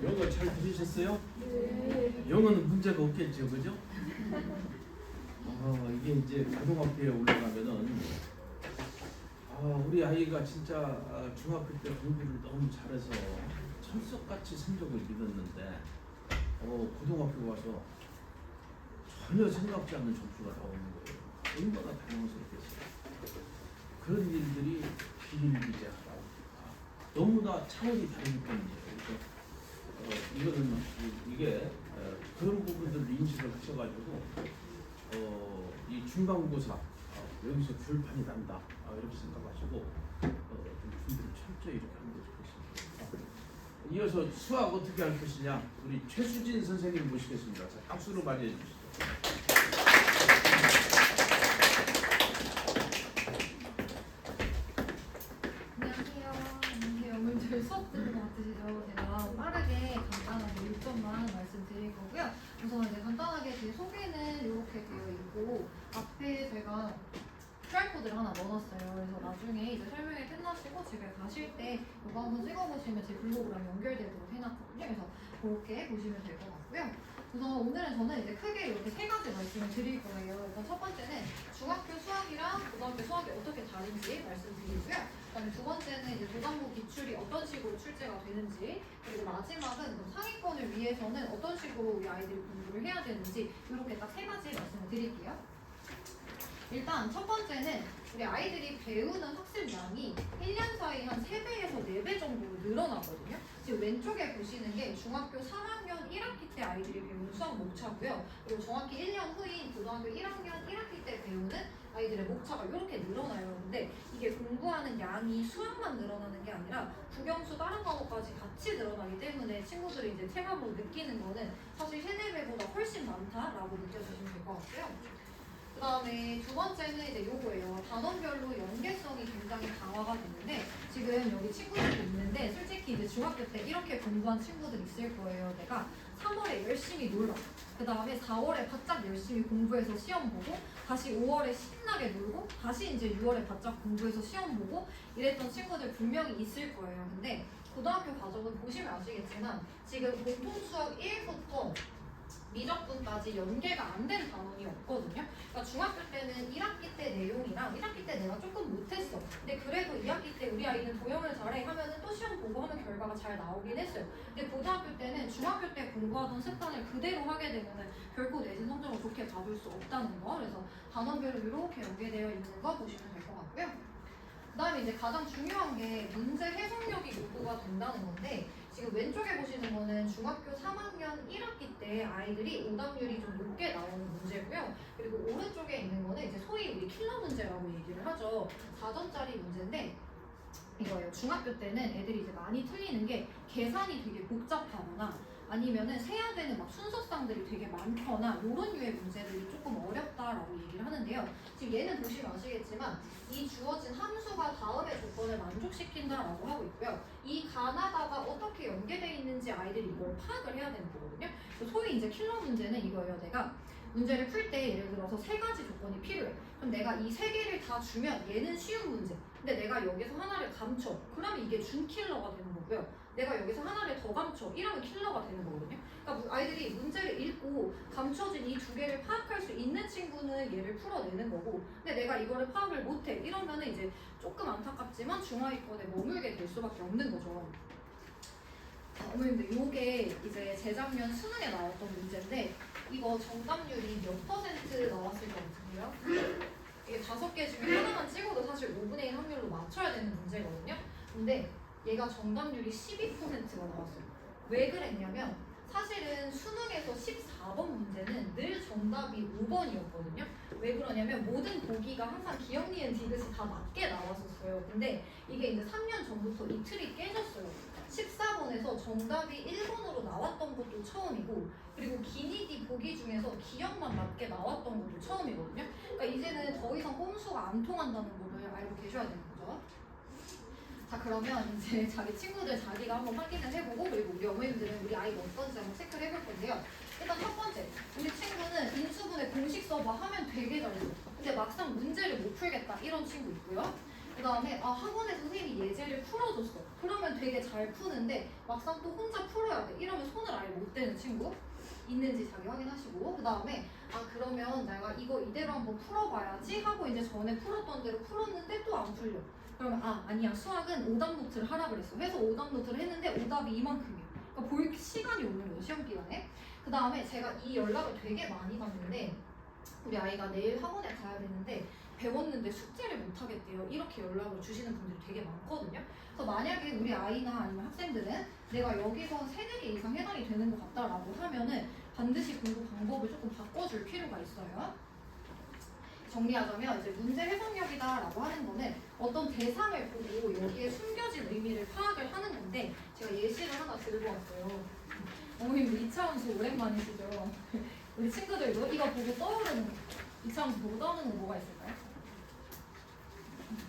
영어 잘 들으셨어요? 영어는 문제가 없겠죠, 그죠? 이게 이제 고등학교에 올라가면은 우리 아이가 진짜 중학교 때 공부를 너무 잘해서 철석같이 성적을 믿었는데 고등학교 와서 전혀 생각지 않는 점수가 나오는 거예요. 얼마나 당황스럽겠어요. 그런 일들이 비일비재하다. 너무나 차원이 다르기 때문이에요. 그래서 이거는 이게 그런 부분들을 인식을 하셔가지고 이 중간고사 여기서 불판이 난다 이렇게 생각하시고 좀 준비를 철저히 이렇게 하는 게 좋겠습니다. 이어서 수학 어떻게 할 것이냐 우리 최수진 선생님 모시겠습니다. 자, 박수로 맞이해 주시죠. 안녕하세요. 오늘 저희 수업 들은 것 같으시죠? 제가 빠르게 간단하게 일점만 말씀드릴 거고요. 우선 이제 간단하게 제 소개는 이렇게 되어 있고 앞에 제가 QR코드를 하나 넣어놨어요. 그래서 나중에 이제 설명이 끝나시고 집에 가실 때 이거 한번 찍어보시면 제 블로그랑 연결되도록 해놨거든요. 그래서 그렇게 보시면 될 것 같고요. 우선 오늘은 저는 이제 크게 이렇게 세 가지 말씀을 드릴 거예요. 일단 첫 번째는 중학교 수학이랑 고등학교 수학이 어떻게 다른지 말씀드리고요. 그다음에 두 번째는 이제 도당부 기출이 어떤 식으로 출제가 되는지, 그리고 마지막은 상위권을 위해서는 어떤 식으로 우리 아이들이 공부를 해야 되는지 이렇게 딱 세 가지 말씀을 드릴게요. 일단 첫 번째는 우리 아이들이 배우는 학습량이 1년 사이 한 3배에서 4배 정도로 늘어나거든요. 지금 왼쪽에 보시는 게 중학교 3학년 1학기 때 아이들이 배우는 수학 목차고요. 그리고 정확히 1년 후인 고등학교 1학년 1학기 때 배우는 아이들의 목차가 이렇게 늘어나요. 근데 이게 공부하는 양이 수학만 늘어나는 게 아니라 국영수 다른 과목까지 같이 늘어나기 때문에 친구들이 이제 체감으로 느끼는 거는 사실 3-4배보다 훨씬 많다라고 느껴지시면 될 것 같고요. 그 다음에 두 번째는 이제 요거예요. 단원별로 연계성이 굉장히 강화가 되는데 지금 여기 친구들이 있는데 솔직히 이제 중학교 때 이렇게 공부한 친구들 있을 거예요. 내가 3월에 열심히 놀러, 그 다음에 4월에 바짝 열심히 공부해서 시험 보고 다시 5월에 신나게 놀고 다시 이제 6월에 바짝 공부해서 시험 보고 이랬던 친구들 분명히 있을 거예요. 근데 고등학교 과정은 보시면 아시겠지만 지금 공통수학 1부터 미적분까지 연계가 안 된 단원이 없거든요. 그러니까 중학교 때는 1학기 때 내용이랑 1학기 때 내가 조금 못했어. 근데 그래도 2학기 때 우리 아이는 도형을 잘해 하면은 또 시험 보고 하면 결과가 잘 나오긴 했어요. 근데 고등학교 때는 중학교 때 공부하던 습관을 그대로 하게 되면은 결코 내신 성적을 좋게 받을 수 없다는 거. 그래서 단원별로 이렇게 연계되어 있는 거 보시면 될 것 같고요. 그 다음에 이제 가장 중요한 게 문제 해석력이 요구가 된다는 건데 지금 왼쪽에 보시는 거는 중학교 3학년 1학기 때 아이들이 오답률이 좀 높게 나오는 문제고요. 그리고 오른쪽에 있는 거는 이제 소위 우리 킬러 문제라고 얘기를 하죠. 4점짜리 문제인데 이거예요. 중학교 때는 애들이 이제 많이 틀리는 게 계산이 되게 복잡하거나 아니면은 세야 되는 막 순서상들이 되게 많거나 이런 류의 문제들이 조금 어렵다라고 얘기를 하는데요. 지금 얘는 보시면 아시겠지만 이 주어진 함수가 다음의 조건을 만족시킨다라고 하고 있고요. 이 가나다가 어떻게 연계되어 있는지 아이들이 이걸 파악을 해야 되는 거거든요. 소위 이제 킬러 문제는 이거예요. 내가 문제를 풀 때 예를 들어서 세 가지 조건이 필요해. 그럼 내가 이 세 개를 다 주면 얘는 쉬운 문제. 근데 내가 여기서 하나를 감춰. 그러면 이게 준킬러가 되는 거고요. 내가 여기서 하나를 더 감춰. 이러면 킬러가 되는 거거든요. 그러니까 아이들이 문제를 읽고 감춰진 이 두 개를 파악할 수 있는 친구는 얘를 풀어내는 거고, 근데 내가 이거를 파악을 못해. 이러면은 이제 조금 안타깝지만 중하위권에 머물게 될 수밖에 없는 거죠. 어머님들 요게 이제 재작년 수능에 나왔던 문제인데 이거 정답률이 몇 퍼센트 나왔을 것 같은데요? 이게 5개 중에 하나만 찍어도 사실 5분의 1 확률로 맞춰야 되는 문제거든요. 근데 얘가 정답률이 12%가 나왔어요. 왜 그랬냐면 사실은 수능에서 14번 문제는 늘 정답이 5번이었거든요. 왜 그러냐면 모든 보기가 항상 기억, 니은, 디귿이 다 맞게 나왔었어요. 근데 이게 이제 3년 전부터 이 틀이 깨졌어요. 14번에서 정답이 1번으로 나왔던 것도 처음이고, 그리고 기니디 보기 중에서 기억만 맞게 나왔던 것도 처음이거든요. 그러니까 이제는 더 이상 꼼수가 안 통한다는 거를 알고 계셔야 되는 거죠. 자, 그러면 이제 자기 친구들 자기가 한번 확인을 해보고, 그리고 우리 어머님들은 우리 아이가 어떤지 한번 체크를 해볼 건데요. 일단 첫 번째, 우리 친구는 인수분해 공식 써봐 하면 되게 잘해요. 근데 막상 문제를 못 풀겠다 이런 친구 있고요. 그 다음에 학원에 선생님이 예제를 풀어줬어. 그러면 되게 잘 푸는데 막상 또 혼자 풀어야 돼. 이러면 손을 아예 못 대는 친구 있는지 자기 확인하시고, 그 다음에 그러면 내가 이거 이대로 한번 풀어봐야지 하고 이제 전에 풀었던 대로 풀었는데 또 안 풀려. 그러면 아니야, 수학은 오답 노트를 하라 그랬어. 해서 오답 노트를 했는데 오답이 이만큼이야. 그러니까 볼 시간이 없는 거죠, 시험 기간에. 그 다음에 제가 이 연락을 되게 많이 받는데 우리 아이가 내일 학원에 가야 되는데 배웠는데 숙제를 못 하겠대요. 이렇게 연락을 주시는 분들이 되게 많거든요. 그래서 만약에 우리 아이나 아니면 학생들은 내가 여기서 3-4개 이상 해당이 되는 것 같다라고 하면은 반드시 공부 방법을 조금 바꿔줄 필요가 있어요. 정리하자면 이제 문제 해석력이다라고 하는 거는 어떤 대상을 보고 여기에 숨겨진 의미를 파악을 하는 건데, 제가 예시를 하나 들고 왔어요. 어머님 이차원수 오랜만이시죠? 우리 친구들도 이거 보고 떠오르는 거, 이차원수 보고 떠오르는 거 뭐가 있을까요?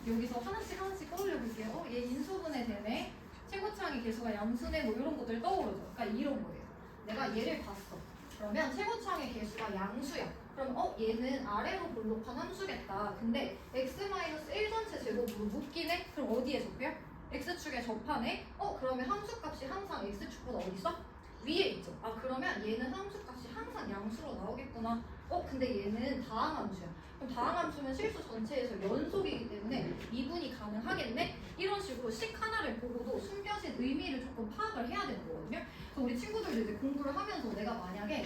여기서 하나씩 떠올려 볼게요. 얘 인수분해 되네, 최고창의 개수가 양수네, 뭐 이런 것들 떠오르죠. 그러니까 이런 거예요. 내가 얘를 봤어. 그러면 최고창의 개수가 양수야. 그럼 얘는 아래로 볼록한 함수겠다. 근데 x-1 전체 제곱으로 묶이네? 그럼 어디에 접혀? x축에 접하네? 그러면 함수값이 항상 x축보다 어디 있어? 위에 있죠. 그러면 얘는 함수값이 항상 양수로 나오겠구나. 근데 얘는 다항함수야. 그럼 다항함수면 실수 전체에서 연속이기 때문에 미분이 가능하겠네? 이런 식으로 식 하나를 보고도 숨겨진 의미를 조금 파악을 해야 되는 거거든요. 그래서 우리 친구들도 이제 공부를 하면서 내가 만약에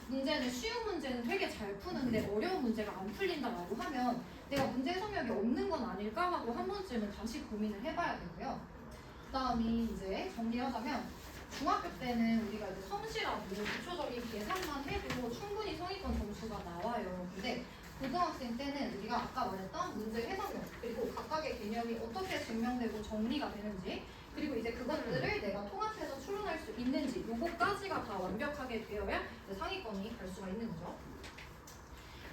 문제는 쉬운 문제는 되게 잘 푸는데 어려운 문제가 안 풀린다라고 하면 내가 문제 해석력이 없는 건 아닐까 하고 한 번쯤은 다시 고민을 해봐야 되고요. 그 다음이 이제 정리하자면 중학교 때는 우리가 이제 성실하고 기초적인 계산만 해도 충분히 성의권 점수가 나와요. 근데 고등학생 때는 우리가 아까 말했던 문제 해석력, 그리고 각각의 개념이 어떻게 증명되고 정리가 되는지, 그리고 이제 그것들을 내가 통합해서 추론할 수 있는지, 요거까지가 다 완벽하게 되어야 상위권이 갈 수가 있는 거죠.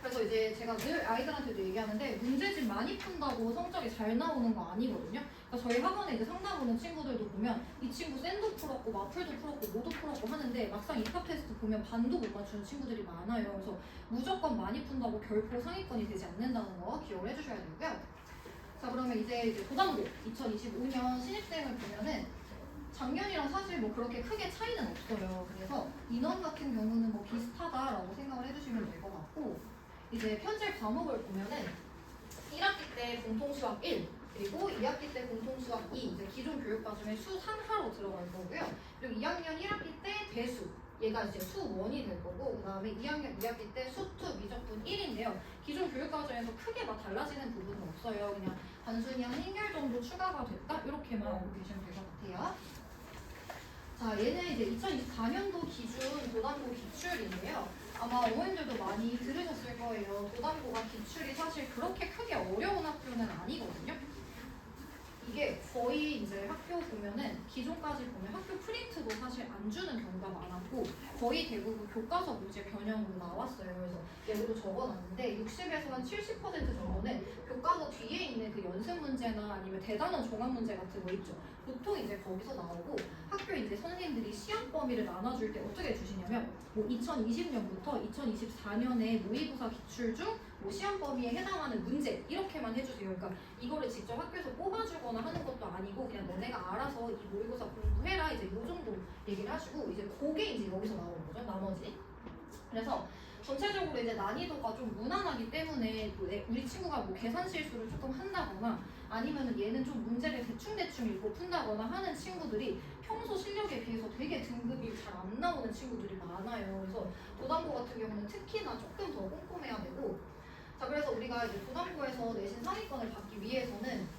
그래서 이제 제가 늘 아이들한테도 얘기하는데 문제집 많이 푼다고 성적이 잘 나오는 거 아니거든요. 그러니까 저희 학원에 이제 상담 오는 친구들도 보면 이 친구 샌도 풀었고 마플도 풀었고 모도 풀었고 하는데 막상 입학 테스트 보면 반도 못 맞추는 친구들이 많아요. 그래서 무조건 많이 푼다고 결코 상위권이 되지 않는다는 거 기억을 해주셔야 되고요. 자, 그러면 이제 도담고 2025년 신입생을 보면은 작년이랑 사실 뭐 그렇게 크게 차이는 없어요. 그래서 인원 같은 경우는 뭐 비슷하다라고 생각을 해주시면 될 것 같고, 이제 편집 과목을 보면은 1학기 때 공통수학 1, 그리고 2학기 때 공통수학 2, 이제 기존 교육과정에 수 3하로 들어갈 거고요. 그리고 2학년 1학기 때 대수, 얘가 이제 수 1이 될 거고, 그 다음에 2학년 2학기 때 수 2 미적분 1인데요. 기존 교육과정에서 크게 막 달라지는 부분은 없어요. 그냥 단순히 한 hin결 정도 추가가 됐다? 이렇게만 알고 계시면 될 것 같아요. 자, 얘는 이제 2024년도 기준 도담고 기출인데요. 아마 어머님들도 많이 들으셨을 거예요. 도담고가 기출이 사실 그렇게 크게 어려운 학교는 아니거든요. 이게 거의 이제 학교 보면은 기존까지 보면 학교 프린트도 사실 안 주는 경우가 많았고 거의 대부분 교과서 문제 변형으로 나왔어요. 그래서 여기도 적어놨는데 60에서 한 70% 정도는 교과서 뒤에 있는 그 연습 문제나 아니면 대단원 종합 문제 같은 거 있죠. 보통 이제 거기서 나오고 학교 이제 선생님들이 시험 범위를 나눠줄 때 어떻게 주시냐면 뭐 2020년부터 2024년에 모의고사 기출 중 뭐 시험 범위에 해당하는 문제 이렇게만 해주세요. 그러니까 이거를 직접 학교에서 뽑아주거나 하는 것도 아니고 그냥 너네가 알아서 이 모의고사 공부해라 이제 요 정도 얘기를 하시고 이제 그게 이제 여기서 나오는 거죠. 나머지. 그래서 전체적으로 이제 난이도가 좀 무난하기 때문에 뭐 우리 친구가 뭐 계산 실수를 조금 한다거나 아니면은 얘는 좀 문제를 대충 읽고 푼다거나 하는 친구들이 평소 실력에 비해서 되게 등급이 잘 안 나오는 친구들이 많아요. 그래서 도담고 같은 경우는 특히나 조금 더 꼼꼼해야 되고 자 그래서 우리가 이제 도담고에서 내신 상위권을 받기 위해서는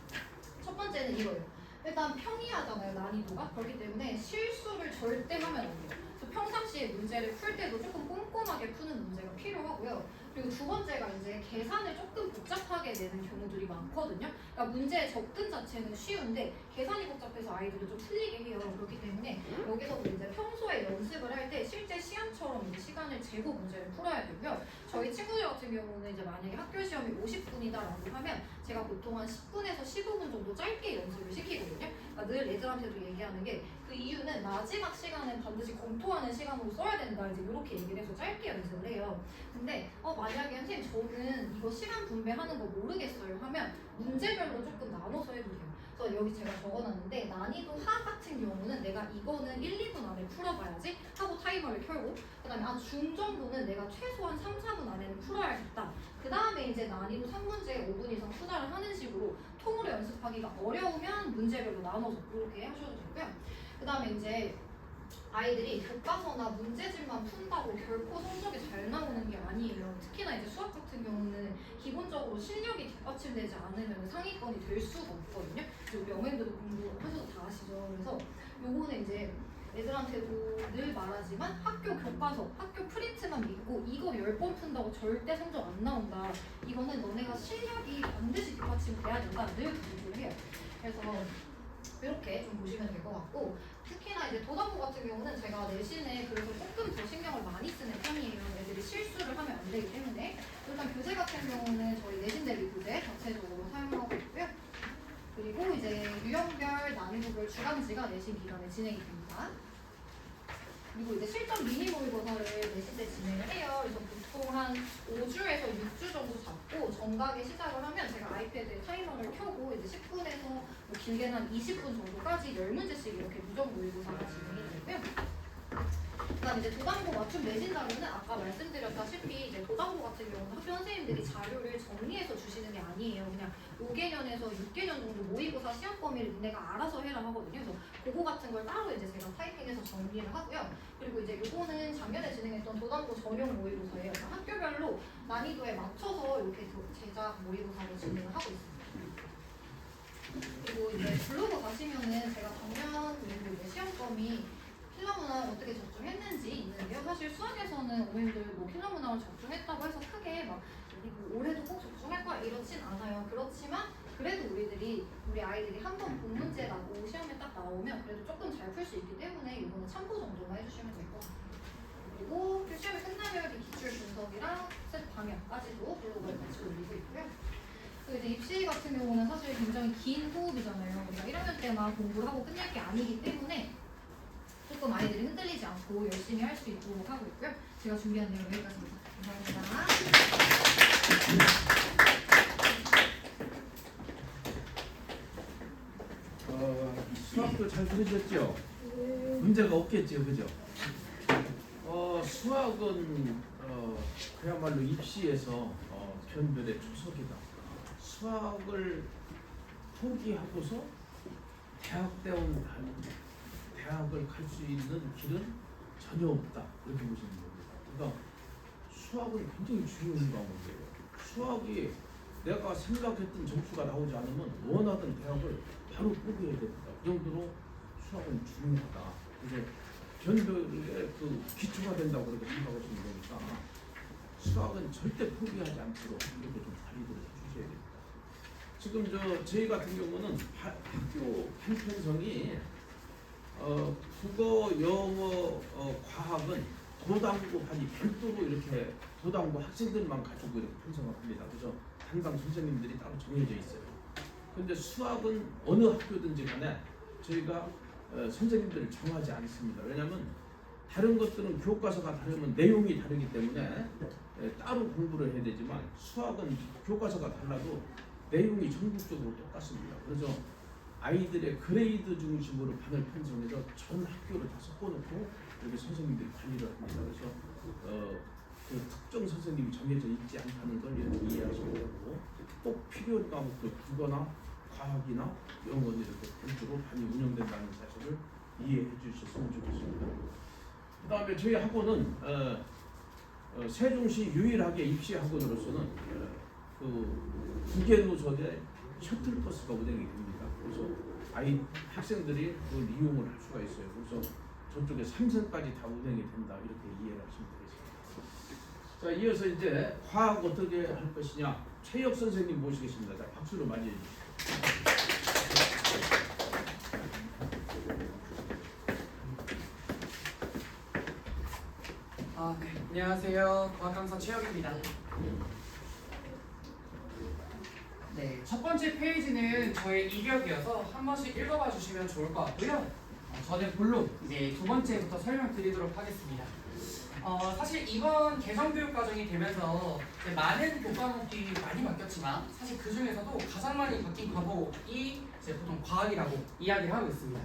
첫 번째는 이거예요. 일단 평이하잖아요 난이도가. 그렇기 때문에 실수를 절대 하면 안 돼요. 그래서 평상시에 문제를 풀 때도 조금 꼼꼼하게 푸는 문제가 필요하고요. 그리고 두 번째가 이제 계산을 조금 복잡하게 내는 경우들이 많거든요. 그러니까 문제의 접근 자체는 쉬운데 계산이 복잡해서 아이들은 좀 틀리게 해요. 그렇기 때문에 여기서도 이제 평소에 연습을 할 때 실제 시험처럼 이제 시간을 재고 문제를 풀어야 되고요. 저희 친구들 같은 경우는 이제 만약에 학교 시험이 50분이다라고 하면 제가 보통 한 10분에서 15분 정도 짧게 연습을 시키거든요. 그러니까 늘 애들한테도 얘기하는 게 그 이유는 마지막 시간은 반드시 검토하는 시간으로 써야 된다 이제 이렇게 얘기를 해서 짧게 연습을 해요. 근데 만약에 선생님 저는 이거 시간 분배하는 거 모르겠어요 하면 문제별로 조금 나눠서 해도 돼요. 그래서 여기 제가 적어놨는데 난이도 하 같은 경우는 내가 이거는 1, 2분 안에 풀어봐야지 하고 타이머를 켜고 그 다음에 중 정도는 내가 최소한 3, 4분 안에는 풀어야겠다. 그 다음에 이제 난이도 3문제에 5분 이상 투자를 하는 식으로 통으로 연습하기가 어려우면 문제별로 나눠서 그렇게 하셔도 되고요. 그 다음에 이제 아이들이 교과서나 문제집만 푼다고 결코 성적이 잘 나오는 게 아니에요. 특히나 이제 수학 같은 경우는 기본적으로 실력이 뒷받침되지 않으면 상위권이 될 수가 없거든요. 그리고 영어인들도 공부하셔도 다 아시죠. 그래서 요거는 이제 애들한테도 늘 말하지만 학교 교과서, 학교 프린트만 믿고 이거 10번 푼다고 절대 성적 안 나온다. 이거는 너네가 실력이 반드시 뒷받침돼야 된다. 늘 강조를 해요. 그래서 이렇게 좀 보시면 될 것 같고 특히나 이제 도담고 같은 경우는 제가 내신에 그래서 조금 더 신경을 많이 쓰는 편이에요. 애들이 실수를 하면 안 되기 때문에 일단 교재 같은 경우는 저희 내신 대비 교재 자체적으로 사용하고 있고요. 그리고 이제 유형별, 난이도별 주간지가 내신 기간에 진행이 됩니다. 그리고 이제 실전 미니 모의고사를 내신 때 진행을 해요. 그래서 보통 한 5주에서 6주 정도 잡고 정각에 시작을 하면 제가 아이패드에 타이머를 켜고 이제 10분에서 뭐 길게는 한 20분 정도까지 10문제씩 이렇게 누적 모의고사가 진행이 되고요. 그다음 이제 도담고 맞춤 내신 자료는 아까 말씀드렸다시피 이제 도담고 같은 경우는 학교 선생님들이 자료를 정리해서 주시는 게 아니에요. 그냥 5개년에서 6개년 정도 모의고사 시험 범위를 니네가 알아서 해라 하거든요. 그래서 그거 같은 걸 따로 이제 제가 타이핑해서 정리를 하고요. 그리고 이제 요거는 작년에 진행했던 도담고 전용 모의고사예요. 그래서 학교별로 난이도에 맞춰서 이렇게 제작 모의고사를 진행을 하고 있습니다. 그리고 이제 블로그 가시면은 제가 작년 그리고 이제 시험 범위 필러문화 어떻게 적중했는지 있는데요. 사실 수학에서는 어머님들 뭐 필러문화를 적중했다고 해서 크게 막 뭐 올해도 꼭 적중할 거야 이렇진 않아요. 그렇지만 그래도 우리 아이들이 한 번 본 문제라고 시험에 딱 나오면 그래도 조금 잘 풀 수 있기 때문에 이거는 참고 정도만 해주시면 될 것 같아요. 그리고 시험이 끝나면 이 기출 분석이랑 셋 방향까지도 블로그에 같이 올리고 있고요. 그리고 이제 입시 같은 경우는 사실 굉장히 긴 호흡이잖아요. 우리가 1학년 때만 공부를 하고 끝낼 게 아니기 때문에 조금 아이들이 흔들리지 않고 열심히 할 수 있도록 하고 있고요. 제가 준비한 내용 여기까지입니다. 감사합니다. 수학도 잘 들으셨죠? 문제가 없겠죠, 그죠? 수학은 그야말로 입시에서 변별의 초석이다. 수학을 포기하고서 대학을 갈 수 있는 길은 전혀 없다. 이렇게 보시는 겁니다. 그러니까 수학은 굉장히 중요한 과목이에요. 수학이 내가 생각했던 점수가 나오지 않으면 원하던 대학을 바로 포기해야 됩니다. 그 정도로 수학은 중요하다. 그래서 변별의 그 기초가 된다고 그렇게 생각하시면 되니까 수학은 절대 포기하지 않도록 이렇게 좀 관리를 해주셔야 됩니다. 지금 저희 같은 경우는 학교 편성이 국어, 영어, 과학은 도당고 반이 별도로 이렇게 도당고 학생들만 가지고 이렇게 편성을 합니다. 그래서 담당 선생님들이 따로 정해져 있어요. 그런데 수학은 어느 학교든지 간에 저희가 선생님들을 정하지 않습니다. 왜냐하면 다른 것들은 교과서가 다르면 내용이 다르기 때문에 따로 공부를 해야 되지만 수학은 교과서가 달라도 내용이 전국적으로 똑같습니다. 그래서 아이들의 그레이드 중심으로 반을 편성해서 전 학교를 다 섞어놓고 이렇게 선생님들이 관리를 합니다. 그래서 그 특정 선생님이 정해져 있지 않다는 걸 이렇게 이해하시면 되고 꼭 필요한 과목들 국어나 과학이나 영어는 이렇게 별도로 반이 운영된다는 사실을 이해해 주셨으면 좋겠습니다. 그 다음에 저희 학원은 세종시 유일하게 입시 학원으로서는 그 국외 노선에 셔틀버스가 운행이 됩니다. 그래서 학생들이 그걸 이용을 할 수가 있어요. 그래서 저쪽에 3선까지 다 운행이 된다 이렇게 이해를 하시면 되겠습니다. 자, 이어서 이제 과학 어떻게 할 것이냐 최혁 선생님 모시겠습니다. 자, 박수로 맞이해 주십시오. 네. 안녕하세요. 과학강사 최혁입니다. 네, 첫 번째 페이지는 저의 이력이어서 한 번씩 읽어봐 주시면 좋을 것 같고요. 저는 본론 이제 두 번째부터 설명드리도록 하겠습니다. 사실 이번 개성교육 과정이 되면서 이제 많은 교과목이 많이 바뀌었지만 사실 그 중에서도 가장 많이 바뀐 과목이 이제 보통 과학이라고 이야기를 하고 있습니다.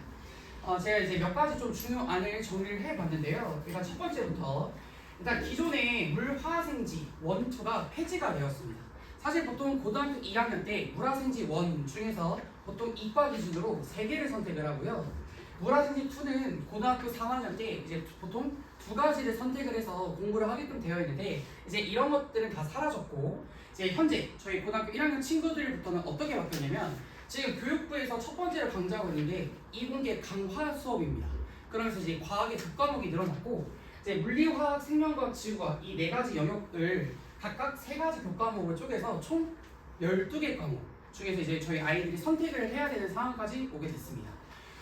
제가 이제 몇 가지 좀 중요안을 정리를 해봤는데요. 일단 첫 번째부터 일단 기존의 물화생지 1, 2가 폐지가 되었습니다. 사실 보통 고등학교 2학년 때 물화생지 1 중에서 보통 이과 기준으로 3개를 선택을 하고요. 물화생지 2는 고등학교 3학년 때 이제 보통 2가지를 선택을 해서 공부를 하게끔 되어 있는데 이제 이런 것들은 다 사라졌고 이제 현재 저희 고등학교 1학년 친구들부터는 어떻게 바뀌었냐면 지금 교육부에서 첫 번째로 강조하고 있는 게 이공계 강화 수업입니다. 그러면서 이제 과학의 교과목이 늘어났고 이제 물리화학, 생명과학, 지구과학 이 4가지 영역을 각각 3가지 교과목을 쪼개서 총 12개 과목 중에서 이제 저희 아이들이 선택을 해야 되는 상황까지 오게 됐습니다.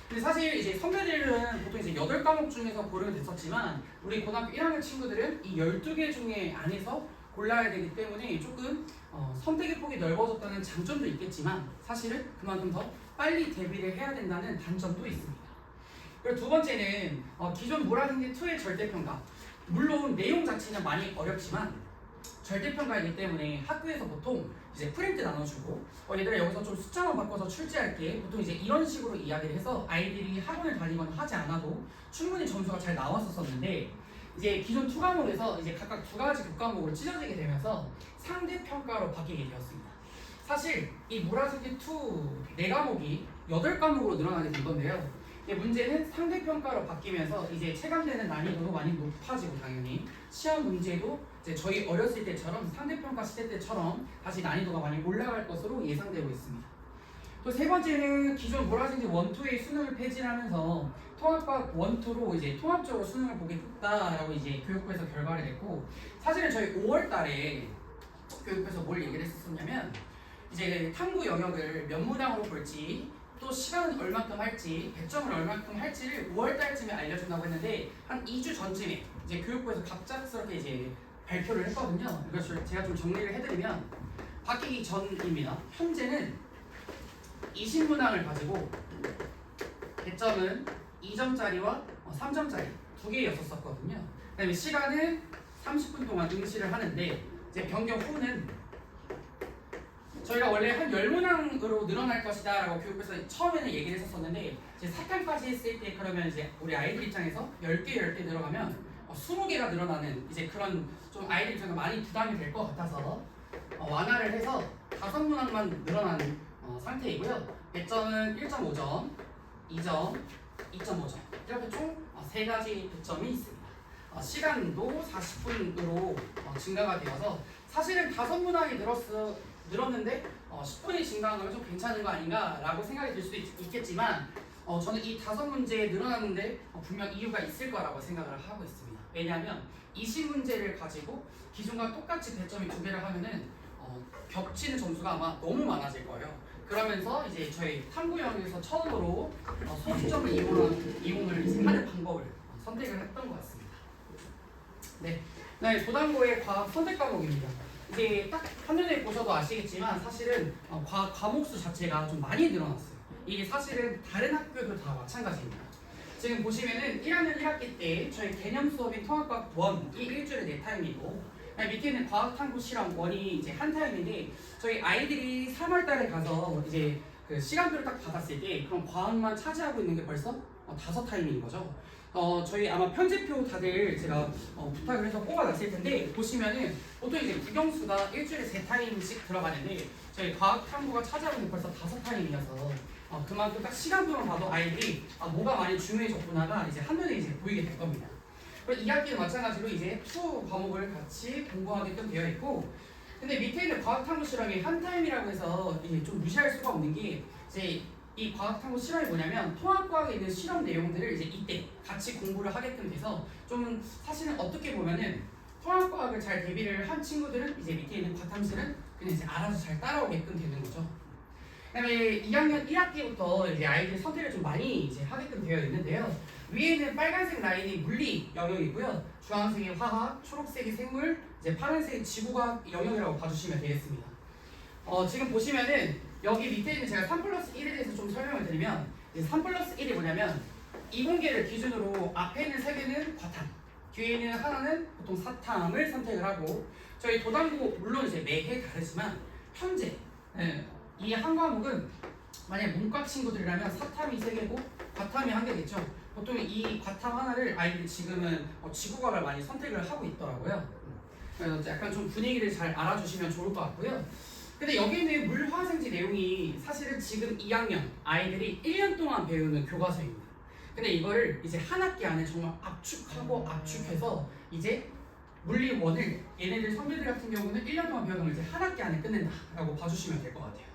근데 사실 이제 선배들은 보통 이제 8과목 중에서 고르게 됐었지만 우리 고등학교 1학년 친구들은 이 12개 중에 안에서 골라야 되기 때문에 조금 선택의 폭이 넓어졌다는 장점도 있겠지만 사실은 그만큼 더 빨리 대비를 해야 된다는 단점도 있습니다. 그리고 두 번째는 기존 물화생지 2의 절대평가 물론 내용 자체는 많이 어렵지만 절대평가이기 때문에 학교에서 보통 이제 프린트 나눠주고 얘들아 여기서 좀 숫자만 바꿔서 출제할게 보통 이제 이런 식으로 이야기를 해서 아이들이 학원을 다니거나 하지 않아도 충분히 점수가 잘 나왔었는데 이제 기존 2과목에서 이제 각각 2가지 교과목으로 찢어지게 되면서 상대평가로 바뀌게 되었습니다. 사실 이 물화생지 2 4과목이 8과목으로 늘어나게 된 건데요. 문제는 상대평가로 바뀌면서 이제 체감되는 난이도도 많이 높아지고 당연히 시험 문제도 이제 저희 어렸을 때처럼 상대평가 시대 때처럼 다시 난이도가 많이 올라갈 것으로 예상되고 있습니다. 또 세 번째는 기존 물화생지 1, 2의 수능을 폐지하면서 통합과학 1, 2로 이제 통합적으로 수능을 보게 됐다라고 이제 교육부에서 결과를 냈고 사실은 저희 5월달에 교육부에서 뭘 얘기를 했었냐면 이제 탐구 영역을 몇 무당으로 볼지 또 시간은 얼마큼 할지, 배점을 얼마큼 할지를 5월달쯤에 알려준다고 했는데 한 2주 전쯤에 이제 교육부에서 갑작스럽게 이제 발표를 했거든요. 그래서 제가 좀 정리를 해드리면 바뀌기 전입니다. 현재는 20문항을 가지고 배점은 2점짜리와 3점짜리 2개였었거든요. 그 다음에 시간은 30분 동안 응시를 하는데 이제 변경 후는 저희가 원래 한 10문항으로 늘어날 것이다 라고 교육부에서 처음에는 얘기를 했었는데 이제 4편까지 했을 때 그러면 이제 우리 아이들 입장에서 10개 들어가면 20개가 늘어나는 이제 그런 좀 아이들 입장에서 많이 부담이 될 것 같아서 완화를 해서 5문항만 늘어난 상태이고요. 배점은 1.5점, 2점, 2.5점 이렇게 총 3가지 배점이 있습니다. 시간도 40분으로 증가가 되어서 사실은 5문항이 늘었는데 10분이 증가한 거면 좀 괜찮은 거 아닌가 라고 생각이 들 수도 있겠지만 저는 이 5문제에 늘어났는데 분명 이유가 있을 거라고 생각을 하고 있습니다. 왜냐하면 20문제를 가지고 기존과 똑같이 배점이 2개를 하면은 겹치는 점수가 아마 너무 많아질 거예요. 그러면서 이제 저희 탐구형에서 처음으로 소수점을 이용을 이제 하는 방법을 선택을 했던 것 같습니다. 네, 네, 도당고의 과학 선택 과목입니다. 이제 딱 한눈에 보셔도 아시겠지만 사실은 과학 과목수 자체가 좀 많이 늘어났어요. 이게 사실은 다른 학교도 다 마찬가지입니다. 지금 보시면은 1학년 1학기 때 저희 개념 수업인 통합과학 1이 일주일에 4타임이고 밑에 있는 과학탐구 실험 1이 이제 한 타임인데 저희 아이들이 3월달에 가서 이제 그 시간표를 딱 받았을 때 그럼 과학만 차지하고 있는 게 벌써 5타임인 거죠. 저희 아마 편집표 다들 제가 부탁을 해서 뽑아놨을 텐데 보시면은 보통 이제 국영수가 일주일에 3타임씩 들어가는데 저희 과학탐구가 차지하고 있는 게 벌써 5타임이어서 그만큼 딱 시간표만 봐도 아이들이 뭐가 많이 중요해졌구나가 이제 한눈에 이제 보이게 될 겁니다. 그리고 2학기는 마찬가지로 이제 투 과목을 같이 공부하게끔 되어 있고 근데 밑에 있는 과학탐구 실험이 한 타임이라고 해서 이게 좀 무시할 수가 없는 게 이제 이 과학탐구 실험이 뭐냐면 통합과학에 있는 실험 내용들을 이제 이때 같이 공부를 하게끔 돼서 좀 사실은 어떻게 보면은 통합과학을 잘 대비를 한 친구들은 이제 밑에 있는 과탐실은 그냥 이제 알아서 잘 따라오게끔 되는 거죠. 그다음에 2학년 1학기부터 이제 아이들 선택을 좀 많이 이제 하게끔 되어 있는데요. 위에는 빨간색 라인이 물리 영역이고요. 주황색이 화학, 초록색이 생물, 이제 파란색이 지구과학 영역이라고 봐주시면 되겠습니다. 지금 보시면은 여기 밑에 있는 제가 3+1에 대해서 좀 설명을 드리면 이제 3+1이 뭐냐면 이공계를 기준으로 앞에 있는 3개는 과탐, 뒤에 있는 하나는 보통 사탐을 선택을 하고 저희 도당고 물론 이제 매해 다르지만 현재 이 한 과목은 만약 문과 친구들이라면 사탐이 3개고 과탐이 1개겠죠. 보통 이 과탐 하나를 아이들이 지금은 지구과학을 많이 선택을 하고 있더라고요. 그래서 약간 좀 분위기를 잘 알아주시면 좋을 것 같고요. 근데 여기 있는 물화생지 내용이 사실은 지금 2학년 아이들이 1년 동안 배우는 교과서입니다. 근데 이거를 이제 한 학기 안에 정말 압축하고 압축해서 이제 물리 1을 얘네들 선배들 같은 경우는 1년 동안 배우는 걸 이제 한 학기 안에 끝낸다라고 봐주시면 될 것 같아요.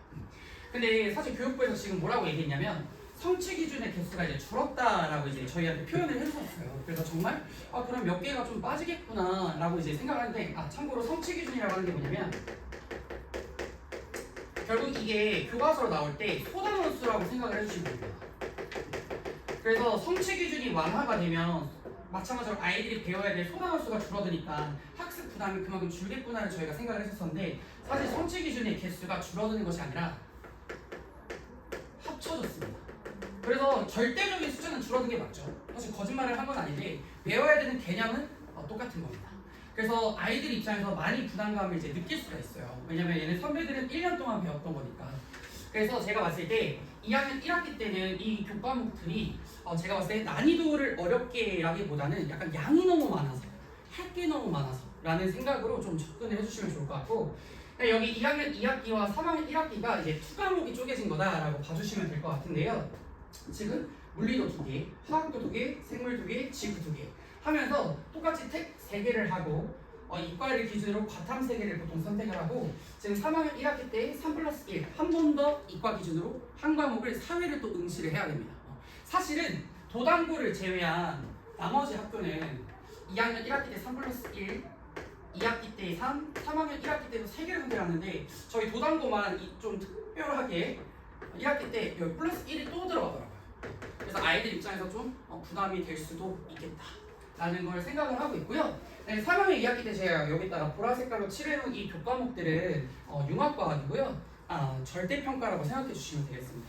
근데 사실 교육부에서 지금 뭐라고 얘기했냐면 성취 기준의 개수가 이제 줄었다라고 이제 저희한테 표현을 해주셨어요. 그래서 정말 그럼 몇 개가 좀 빠지겠구나라고 이제 생각하는데 참고로 성취 기준이라고 하는 게 뭐냐면 결국 이게 교과서로 나올 때 소단원 수라고 생각을 해주시면 됩니다. 그래서 성취 기준이 완화가 되면 마찬가지로 아이들이 배워야 될 소단원 수가 줄어드니까 학습 부담이 그만큼 줄겠구나를 저희가 생각을 했었는데 사실 성취 기준의 개수가 줄어드는 것이 아니라 합쳐졌습니다. 그래서 절대적인 숫자는 줄어든 게 맞죠. 사실 거짓말을 한 건 아닌데 배워야 되는 개념은 똑같은 겁니다. 그래서 아이들 입장에서 많이 부담감을 이제 느낄 수가 있어요. 왜냐면 얘는 선배들은 1년 동안 배웠던 거니까. 그래서 제가 봤을 때 2학년 1학기 때는 이 교과목들이 제가 봤을 때 난이도를 어렵게라기보다는 약간 양이 너무 많아서 할 게 너무 많아서 라는 생각으로 좀 접근을 해주시면 좋을 것 같고 여기 2학년 2학기와 3학년 1학기가 이제 투 과목이 쪼개진 거다라고 봐주시면 될 것 같은데요. 지금 물리도 2개, 화학도 2개, 생물 2개, 지구 2개 하면서 똑같이 택 3개를 하고 이과를 기준으로 과탐 3개를 보통 선택을 하고 지금 3학년 1학기 때 3+1 한 번 더 이과 기준으로 한 과목을 사회를 또 응시를 해야 됩니다. 사실은 도당고를 제외한 나머지 학교는 2학년 1학기 때 3+1 2학기 때 3, 3학년 1학기 때도 3개를 선택하는데 저희 도당고만 좀 특별하게 1학기 때 여기 +1이 또 들어가더라고요. 그래서 아이들 입장에서 좀 부담이 될 수도 있겠다라는 걸 생각을 하고 있고요. 3학년 2학기 때 제가 여기다가 보라 색깔로 칠해놓은 이 교과목들은 융합과학이고요. 절대평가라고 생각해 주시면 되겠습니다.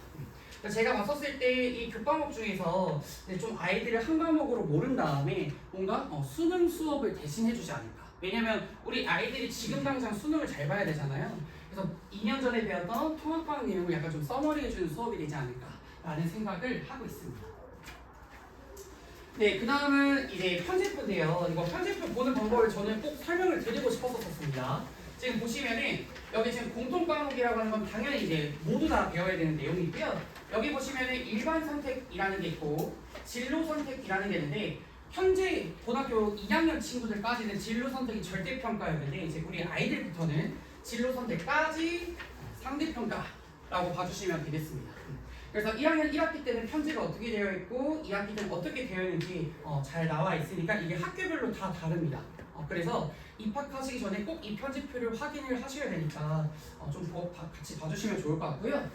제가 봤었을 때 이 교과목 중에서 좀 아이들을 한 과목으로 모른 다음에 뭔가 수능 수업을 대신 해주지 않을까. 왜냐면 우리 아이들이 지금 당장 수능을 잘 봐야 되잖아요. 그래서 2년 전에 배웠던 통합과학 내용을 약간 좀 써머리해주는 수업이 되지 않을까라는 생각을 하고 있습니다. 네, 그 다음은 이제 편집표인데요. 이거 편집표 보는 방법을 저는 꼭 설명을 드리고 싶었었습니다. 지금 보시면은 여기 지금 공통과목이라고 하는 건 당연히 이제 모두 다 배워야 되는 내용이고요. 여기 보시면은 일반 선택이라는 게 있고 진로 선택이라는 게 있는데 현재 고등학교 2학년 친구들까지는 진로 선택이 절대평가였는데 이제 우리 아이들부터는 진로 선택까지 상대평가라고 봐주시면 되겠습니다. 그래서 1학년 1학기 때는 편제가 어떻게 되어 있고 2학기 때는 어떻게 되어 있는지 잘 나와 있으니까 이게 학교별로 다 다릅니다. 그래서 입학하시기 전에 꼭 이 편집표를 확인을 하셔야 되니까 좀 같이 봐주시면 좋을 것 같고요.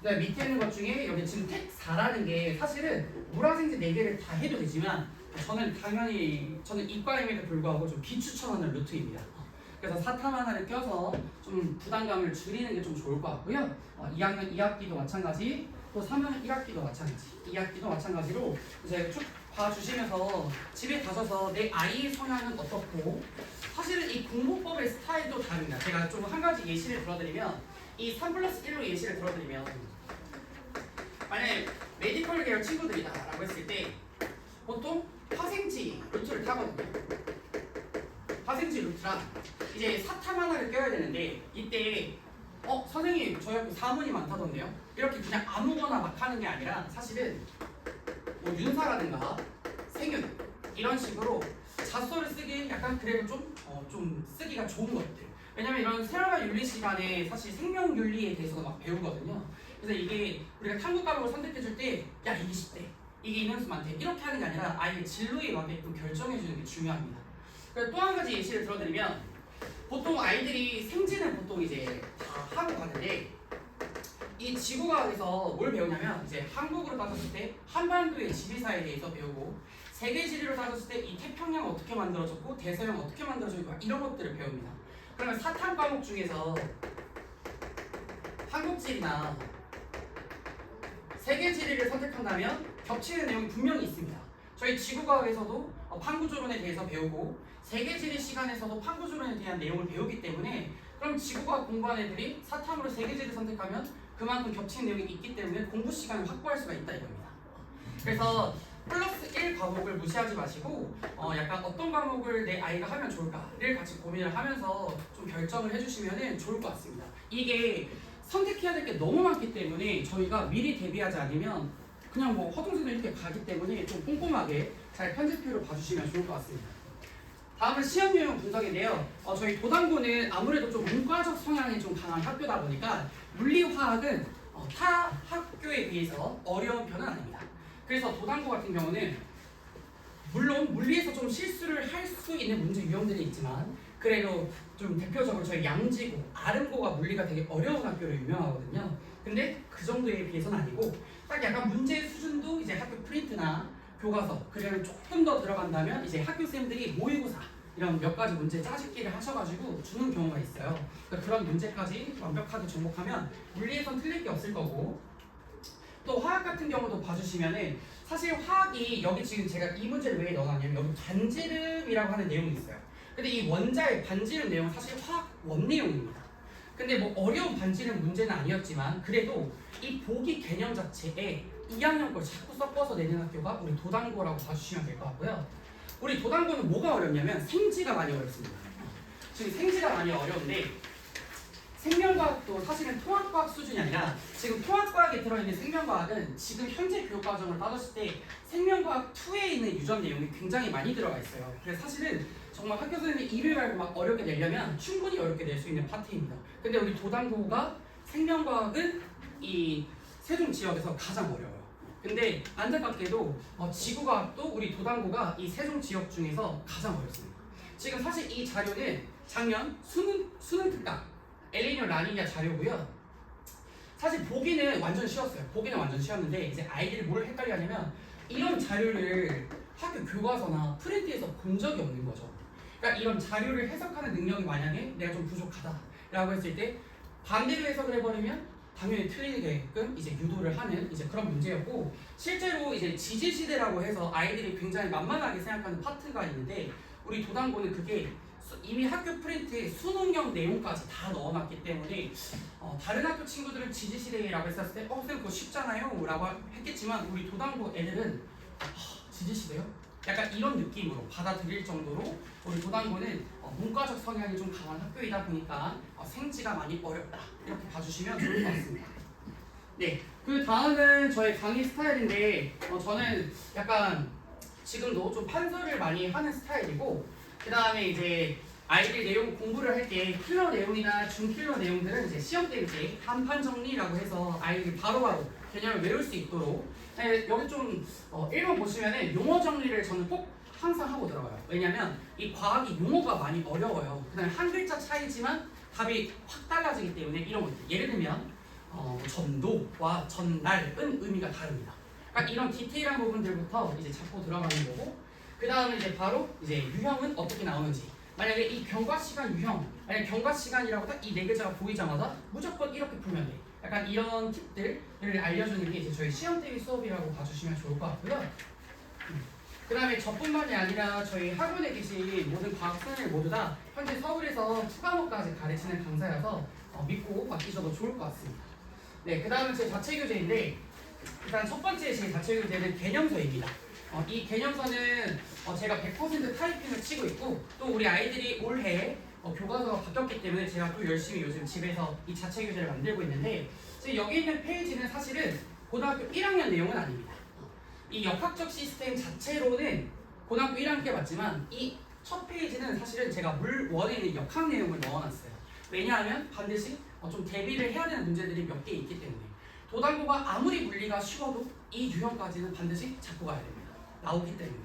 그다음에 밑에 있는 것 중에 여기 지금 텍 4라는 게 사실은 물화생지 4개를 다 해도 되지만 저는 이과임에도 불구하고 좀 비추천하는 루트입니다. 그래서 사탐 하나를 껴서 좀 부담감을 줄이는 게 좀 좋을 것 같고요. 2학년 2학기도 마찬가지, 또 3학년 1학기도 마찬가지, 2학기도 마찬가지로 이제 쭉 봐주시면서 집에 가셔서 내 아이의 성향은 어떻고, 사실은 이 공부법의 스타일도 다릅니다. 제가 좀 한 가지 예시를 들어드리면, 이 3+1로 예시를 들어드리면, 만약에 메디컬 계열 친구들이다 라고 했을 때 보통 화생지 루트를 타거든요. 화생지 루트랑 이제 사탐 하나를 껴야 되는데, 이때 선생님 저희 학교 사문이 많다던데요? 이렇게 그냥 아무거나 막 하는 게 아니라 사실은 뭐 윤사라든가 생윤 이런 식으로 자소를 쓰기 약간 그래도 좀 쓰기가 좋은 것들. 왜냐면 이런 생활과 윤리 시간에 사실 생명윤리에 대해서 막 배우거든요. 그래서 이게 우리가 탐구 과목을 선택해줄 때 야 이게 10대, 이게 인원수만테 이렇게 하는 게 아니라 아예 진로에 맞게끔 결정해주는 게 중요합니다. 그리고 또 한 가지 예시를 들어드리면, 보통 아이들이 생지는 보통 이제 다 하고 가는데, 이 지구과학에서 뭘 배우냐면 이제 한국으로 따졌을 때 한반도의 지리사에 대해서 배우고, 세계 지리로 따졌을 때 이 태평양 어떻게 만들어졌고 대서양 어떻게 만들어졌고 이런 것들을 배웁니다. 그러면 사탐 과목 중에서 한국지리나 세계 지리를 선택한다면 겹치는 내용이 분명히 있습니다. 저희 지구과학에서도 판구조론에 대해서 배우고, 세계지리 시간에서도 판구조론에 대한 내용을 배우기 때문에, 그럼 지구과학 공부하는 애들이 사탐으로 세계지리를 선택하면 그만큼 겹치는 내용이 있기 때문에 공부 시간을 확보할 수가 있다 이겁니다. 그래서 +1 과목을 무시하지 마시고 약간 어떤 과목을 내 아이가 하면 좋을까를 같이 고민을 하면서 좀 결정을 해주시면 좋을 것 같습니다. 이게 선택해야 될 게 너무 많기 때문에 저희가 미리 대비하지 않으면 그냥 뭐 허둥지둥 이렇게 가기 때문에 좀 꼼꼼하게 잘 편집표를 봐주시면 좋을 것 같습니다. 다음은 시험 유형 분석인데요. 저희 도당고는 아무래도 좀 문과적 성향이 좀 강한 학교다 보니까 물리화학은 타 학교에 비해서 어려운 편은 아닙니다. 그래서 도당고 같은 경우는 물론 물리에서 좀 실수를 할 수 있는 문제 유형들이 있지만, 그래도 좀 대표적으로 저희 양지고, 아름고가 물리가 되게 어려운 학교로 유명하거든요. 근데 그 정도에 비해서는 아니고, 딱 약간 문제 수준도 이제 학교 프린트나 교과서, 그러면 조금 더 들어간다면 이제 학교쌤들이 모의고사 이런 몇 가지 문제 짜집기를 하셔가지고 주는 경우가 있어요. 그러니까 그런 문제까지 완벽하게 접목하면 물리에선 틀릴 게 없을 거고, 또 화학 같은 경우도 봐주시면은 사실 화학이 여기 지금 제가 이 문제를 왜 넣어놨냐면 여기 반지름이라고 하는 내용이 있어요. 근데 이 원자의 반지름 내용은 사실 화학 원 내용입니다. 근데 뭐 어려운 반지름 문제는 아니었지만 그래도 이 보기 개념 자체에 2학년 걸 자꾸 섞어서 내는 학교가 우리 도당고라고 봐주시면 될 것 같고요. 우리 도당고는 뭐가 어렵냐면 생지가 많이 어렵습니다. 지금 생지가 많이 어려운데, 생명과학도 사실은 통합과학 수준이 아니라 지금 통합과학에 들어있는 생명과학은 지금 현재 교육과정을 따졌을 때 생명과학 2에 있는 유전 내용이 굉장히 많이 들어가 있어요. 그래서 사실은 정말 학교 선생님이 이를 갈고 막 어렵게 내려면 충분히 어렵게 낼 수 있는 파트입니다. 근데 우리 도당고가 생명과학은 이 세종 지역에서 가장 어려워요. 근데 안타깝게도 지구과학도 우리 도당고가 이 세종 지역 중에서 가장 어렵습니다. 지금 사실 이 자료는 작년 수능 특강 엘리뇨 라니냐 자료고요. 사실 보기는 완전 쉬웠어요. 보기는 완전 쉬웠는데 이제 아이들이 뭘 헷갈려 하냐면 이런 자료를 학교 교과서나 프린트에서 본 적이 없는 거죠. 그러니까 이런 자료를 해석하는 능력이 만약에 내가 좀 부족하다라고 했을 때 반대로 해석을 해버리면 당연히 틀리게끔 이제 유도를 하는 이제 그런 문제였고, 실제로 이제 지지시대라고 해서 아이들이 굉장히 만만하게 생각하는 파트가 있는데 우리 도당고는 그게 이미 학교 프린트에 수능형 내용까지 다 넣어놨기 때문에 다른 학교 친구들은 지지시대라고 했었을 때 선생님 그거 쉽잖아요 라고 했겠지만 우리 도당고 애들은 지지시대요? 약간 이런 느낌으로 받아들일 정도로 우리 도당고는 문과적 성향이 좀 강한 학교이다 보니까 생지가 많이 어렵다 이렇게 봐주시면 좋을 것 같습니다. 네, 그 다음은 저의 강의 스타일인데 저는 약간 지금도 좀 판서를 많이 하는 스타일이고, 그 다음에 이제 아이들 내용 공부를 할 때 필러 내용이나 중필러 내용들은 이제 시험 때 이제 한판 정리라고 해서 아이들이 바로바로 개념을 외울 수 있도록, 여기 좀 1번 보시면은 용어 정리를 저는 꼭 항상 하고 들어가요. 왜냐면 이 과학이 용어가 많이 어려워요. 그다음에 한 글자 차이지만 답이 확 달라지기 때문에 이런 것들. 예를 들면 전도와 전날은 의미가 다릅니다. 그러니까 이런 디테일한 부분들부터 이제 잡고 들어가는 거고, 그 다음에 이제 바로 이제 유형은 어떻게 나오는지. 만약에 이 경과 시간 유형, 만약 경과 시간이라고 딱 이 네 글자가 보이자마자 무조건 이렇게 풀면 돼. 약간 이런 팁들을 알려주는 게 이제 저희 시험 대비 수업이라고 봐주시면 좋을 것 같고요. 그 다음에 저뿐만이 아니라 저희 학원에 계신 모든 과학생들 모두 다 현재 서울에서 추가목까지 가르치는 강사여서 믿고 맡기셔도 좋을 것 같습니다. 네, 그 다음은 제 자체 교재인데, 일단 첫 번째 제 자체 교재는 개념서입니다. 이 개념서는 제가 100% 타이핑을 치고 있고, 또 우리 아이들이 올해 교과서가 바뀌었기 때문에 제가 또 열심히 요즘 집에서 이 자체 교재를 만들고 있는데, 지금 여기 있는 페이지는 사실은 고등학교 1학년 내용은 아닙니다. 이 역학적 시스템 자체로는 고등학교 1학년 때 맞지만 이 첫 페이지는 사실은 제가 물 1에 있는 역학 내용을 넣어놨어요. 왜냐하면 반드시 좀 대비를 해야 되는 문제들이 몇 개 있기 때문에 도달고가 아무리 물리가 쉬워도 이 유형까지는 반드시 잡고 가야 됩니다. 나오기 때문에.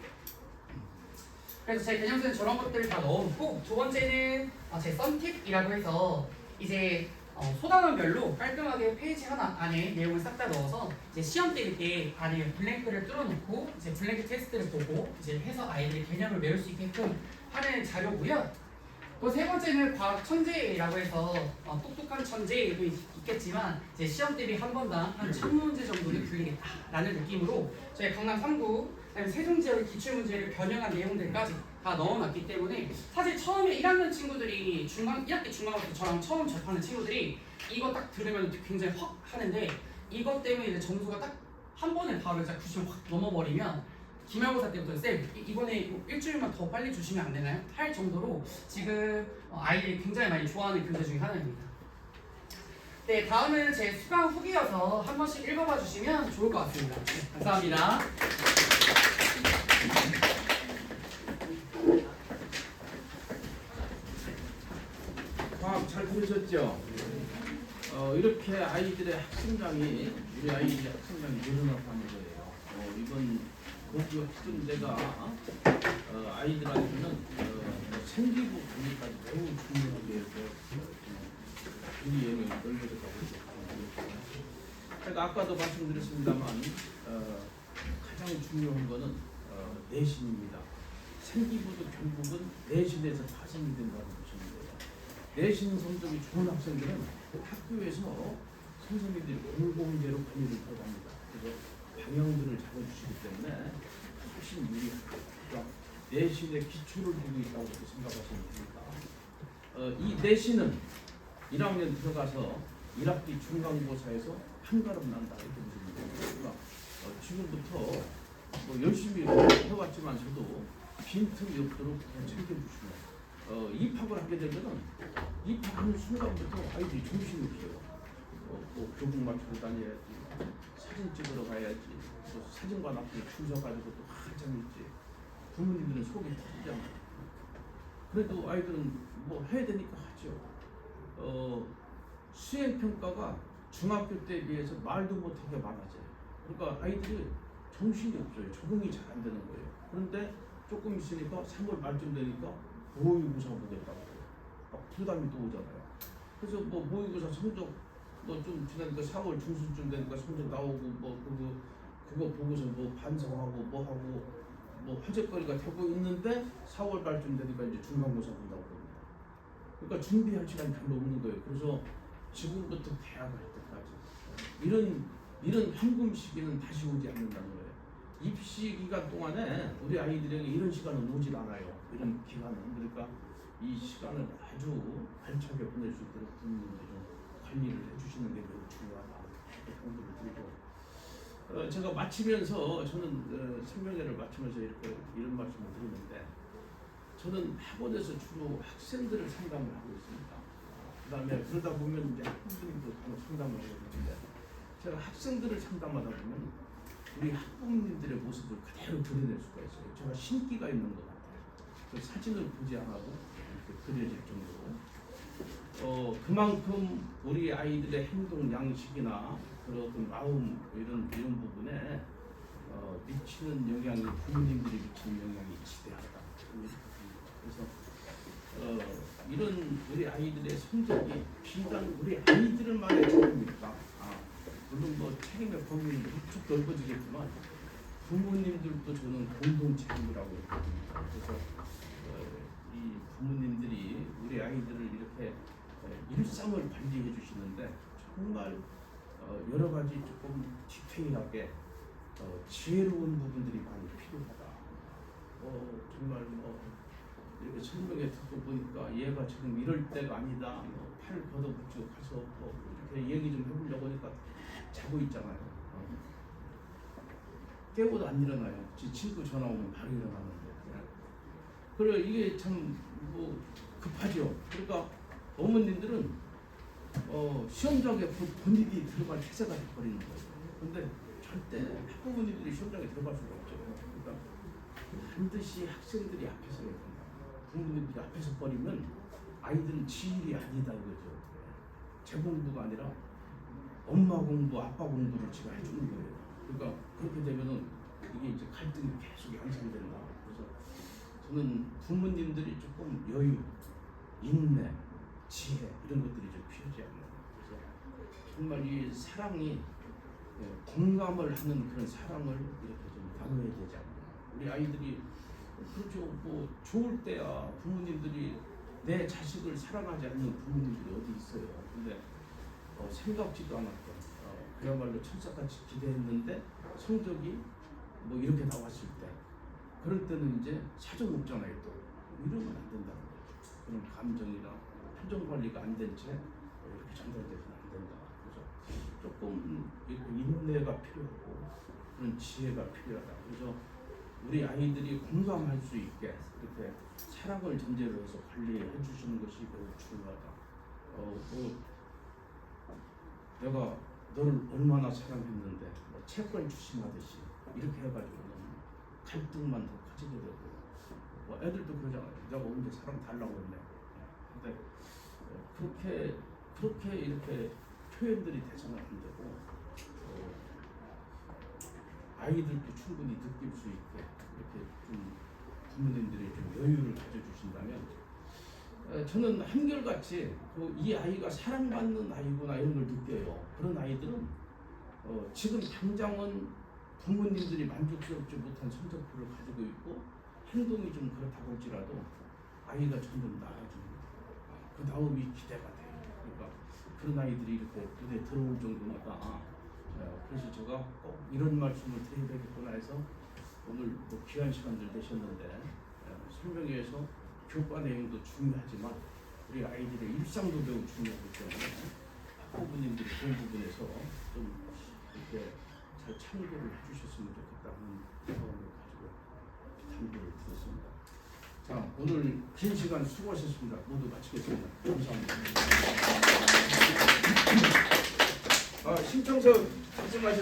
그래서 제 개념서는 저런 것들을 다 넣어놓고, 두 번째는 제 썬팁이라고 해서 이제 소단원별로 깔끔하게 페이지 하나 안에 내용을 싹 다 넣어서 이제 시험 때릴 때 안에 블랭크를 뚫어놓고 이제 블랭크 테스트를 보고 이제 해서 아이들이 개념을 외울 수 있게끔 하는 자료고요. 또 세 번째는 과학 천재라고 해서 똑똑한 천재도 있겠지만 이제 시험 대비 한 번당 한 1000문제 정도는 풀리겠다라는 느낌으로 저희 강남 3구 세종지역의 기출문제를 변형한 내용들까지 다 넣어놨기 때문에, 사실 처음에 1학년 친구들이 1학기 중간고사 저랑 처음 접하는 친구들이 이거 딱 들으면 굉장히 확 하는데, 이것 때문에 이제 점수가 딱 한 번에 바로 90을 확 넘어버리면 기말고사 때부터 쌤 이번에 일주일만 더 빨리 주시면 안 되나요? 할 정도로 지금 아이들이 굉장히 많이 좋아하는 교재 중에 하나입니다. 네, 다음은 제 수강 후기여서 한 번씩 읽어봐 주시면 좋을 것 같습니다. 네, 감사합니다. 과학 잘 들으셨죠? 이렇게 아이들의 학생량이, 우리 아이들의 학생량이 늘어났다는 거예요. 이번 고교 학생제가 아이들한테는 생기부 분위기까지 매우 중요하게 분위기를 넓어져 가고 있습니다. 제가 아까도 말씀드렸습니다만 가장 중요한 거는 내신입니다. 생기부도 결국은 내신에서 파생이 된다는 것입니다. 내신 성적이 좋은 학생들은 학교에서 선생님들이 공공대로 관리를 들어갑니다. 그래서 방향들을 잡아주시기 때문에 훨씬 유리합니다. 그러니까 내신의 기초를 두고 있다고 생각하시면 됩니다. 이 내신은 1학년 들어가서 1학기 중간고사에서 한 걸음 난다 이렇게 보시면 됩니다. 지금부터 열심히 해왔지만서도 빈틈이 없도록 챙겨주시면 입학을 하게 되면은 입학하는 순간부터 아이들이 정신이 없어요. 교복 맞추고 다녀야지, 사진 찍으러 가야지, 또 사진관 앞에 줄 서가지고 또 한참 있지. 부모님들은 속이 터지잖아요. 그래도 아이들은 뭐 해야 되니까 하죠. 수행평가가 중학교 때에 비해서 말도 못하게 많아져요. 그러니까 아이들이 정신이 없어요. 적응이 잘 안 되는 거예요. 그런데 조금 있으니까 3월 말쯤 되니까 모의고사 보겠다고 부담이 또 오잖아요. 그래서 뭐 모의고사 성적 뭐 좀 지나니까 4월 중순쯤 되니까 성적 나오고 뭐 그거 보고서 뭐 반성하고 뭐 하고 뭐 화제거리가 되고 있는데 4월 말쯤 되니까 이제 중간고사 본다고 합니다. 그러니까 준비할 시간이 별로 없는 거예요. 그래서 지금부터 대학 갈 때까지 이런 황금 시기는 다시 오지 않는다는 거예요. 입시 기간 동안에 우리 아이들에게 이런 시간은 오질 않아요. 이런 기간은. 그러니까 이 시간을 아주 알차게 보낼 수 있도록 부모님들이 좀 관리를 해주시는 게 매우 중요하다. 이렇게 강조를 드리고, 제가 마치면서 저는 생명회를 마치면서 이런 말씀을 드리는데, 저는 학원에서 주로 학생들을 상담을 하고 있습니다. 그다음에 그러다 보면 이제 학부모님도 상담을 하고 있는데, 제가 학생들을 상담하다 보면 우리 학부모님들의 모습을 그대로 드러낼 수가 있어요. 제가 신기가 있는 것 같아요. 그 사진을 보지 않아도 이렇게 그려질 정도로 그만큼 우리 아이들의 행동 양식이나 그런 마음 이런 부분에 미치는 영향이 부모님들이 미치는 영향이 지대하다. 그래서 이런 우리 아이들의 성적이 비단 우리 아이들만의 책임입니까? 물론 뭐 책임의 범위는 무척 넓어지겠지만 부모님들도 저는 공동 책임이라고 봅니다. 그래서 이 부모님들이 우리 아이들을 이렇게 일상을 관리해 주시는데 정말 여러 가지 조금 디테일하게 지혜로운 부분들이 많이 필요하다. 정말 이렇게 설명에 듣고 보니까 얘가 지금 이럴 때가 아니다. 팔 걷어붙이고 가서 이렇게 얘기 좀 해보려고 하니까 자고 있잖아요. 깨고도 안 일어나요. 지 친구 전화 오면 바로 일어나는데. 그래 이게 참 뭐 급하죠. 그러니까 어머님들은 시험장에 본인이 들어갈 태세가 돼버리는 거예요. 근데 절대 학부모님들이 시험장에 들어갈 수가 없죠. 그러니까 반드시 학생들이 앞에서 해야 된다. 부모님들이 앞에서 버리면 아이들은 지일이 아니다 이거죠. 제 공부가 아니라 엄마 공부, 아빠 공부를 제가 해주는 거예요. 그러니까 그렇게 되면은 이게 이제 갈등이 계속 양산된다. 그래서 저는 부모님들이 조금 여유, 인내, 지혜 이런 것들이 좀 필요하지 않나. 그래서 정말 이 사랑이 공감을 하는 그런 사랑을 이렇게 좀 나눠야 되지 않나. 우리 아이들이 그렇죠. 뭐 좋을 때야 부모님들이 내 자식을 사랑하지 않는 부모님들이 어디 있어요. 근데 생각지도 않았던 그야말로 천사같이 기대했는데 성적이 뭐 이렇게 나왔을 때 그럴 때는 이제 사정 없잖아요. 또 이러면 안 된다는 거죠. 그런 감정이나 표정 관리가 안 된 채 이렇게 전달돼서는 안 된다. 그래서 조금 이렇게 인내가 필요하고 그런 지혜가 필요하다. 그래서 우리 아이들이 공감할 수 있게 이렇게 사랑을 전제로 해서 관리해 주시는 것이 매우 중요하다. 뭐 내가 너를 얼마나 사랑했는데 뭐 채권 주심하듯이 이렇게 해가지고는 갈등만 더 커지게 되고 뭐 애들도 그러잖아요. 내가 언제 사랑 달라고 했네. 근데 그렇게 이렇게 표현들이 돼서는 안 되고 아이들도 충분히 느낄 수 있게 이렇게 좀 부모님들이 좀 여유를 가져주신다면 저는 한결같이 이 아이가 사랑받는 아이구나 이런 걸 느껴요. 그런 아이들은 지금 당장은 부모님들이 만족스럽지 못한 성적표를 가지고 있고 행동이 좀 그렇다고 할지라도 아이가 점점 나아집니다. 그 다음이 기대가 돼요. 그러니까 그런 아이들이 이렇게 눈에 들어올 정도니까 그래서 제가 꼭 이런 말씀을 드려야 되겠구나 해서 오늘 뭐 귀한 시간들 되셨는데 설명회에서 교과 내용도 중요하지만 우리 아이들의 일상도 매우 중요하기 때문에 학부모님들이 그런 부분에서 좀 이렇게 잘 참고를 해주셨으면 좋겠다는 마음을 가지고 당부를 드렸습니다. 자, 오늘 긴 시간 수고하셨습니다. 모두 마치겠습니다. 감사합니다. 신청서 말씀하셨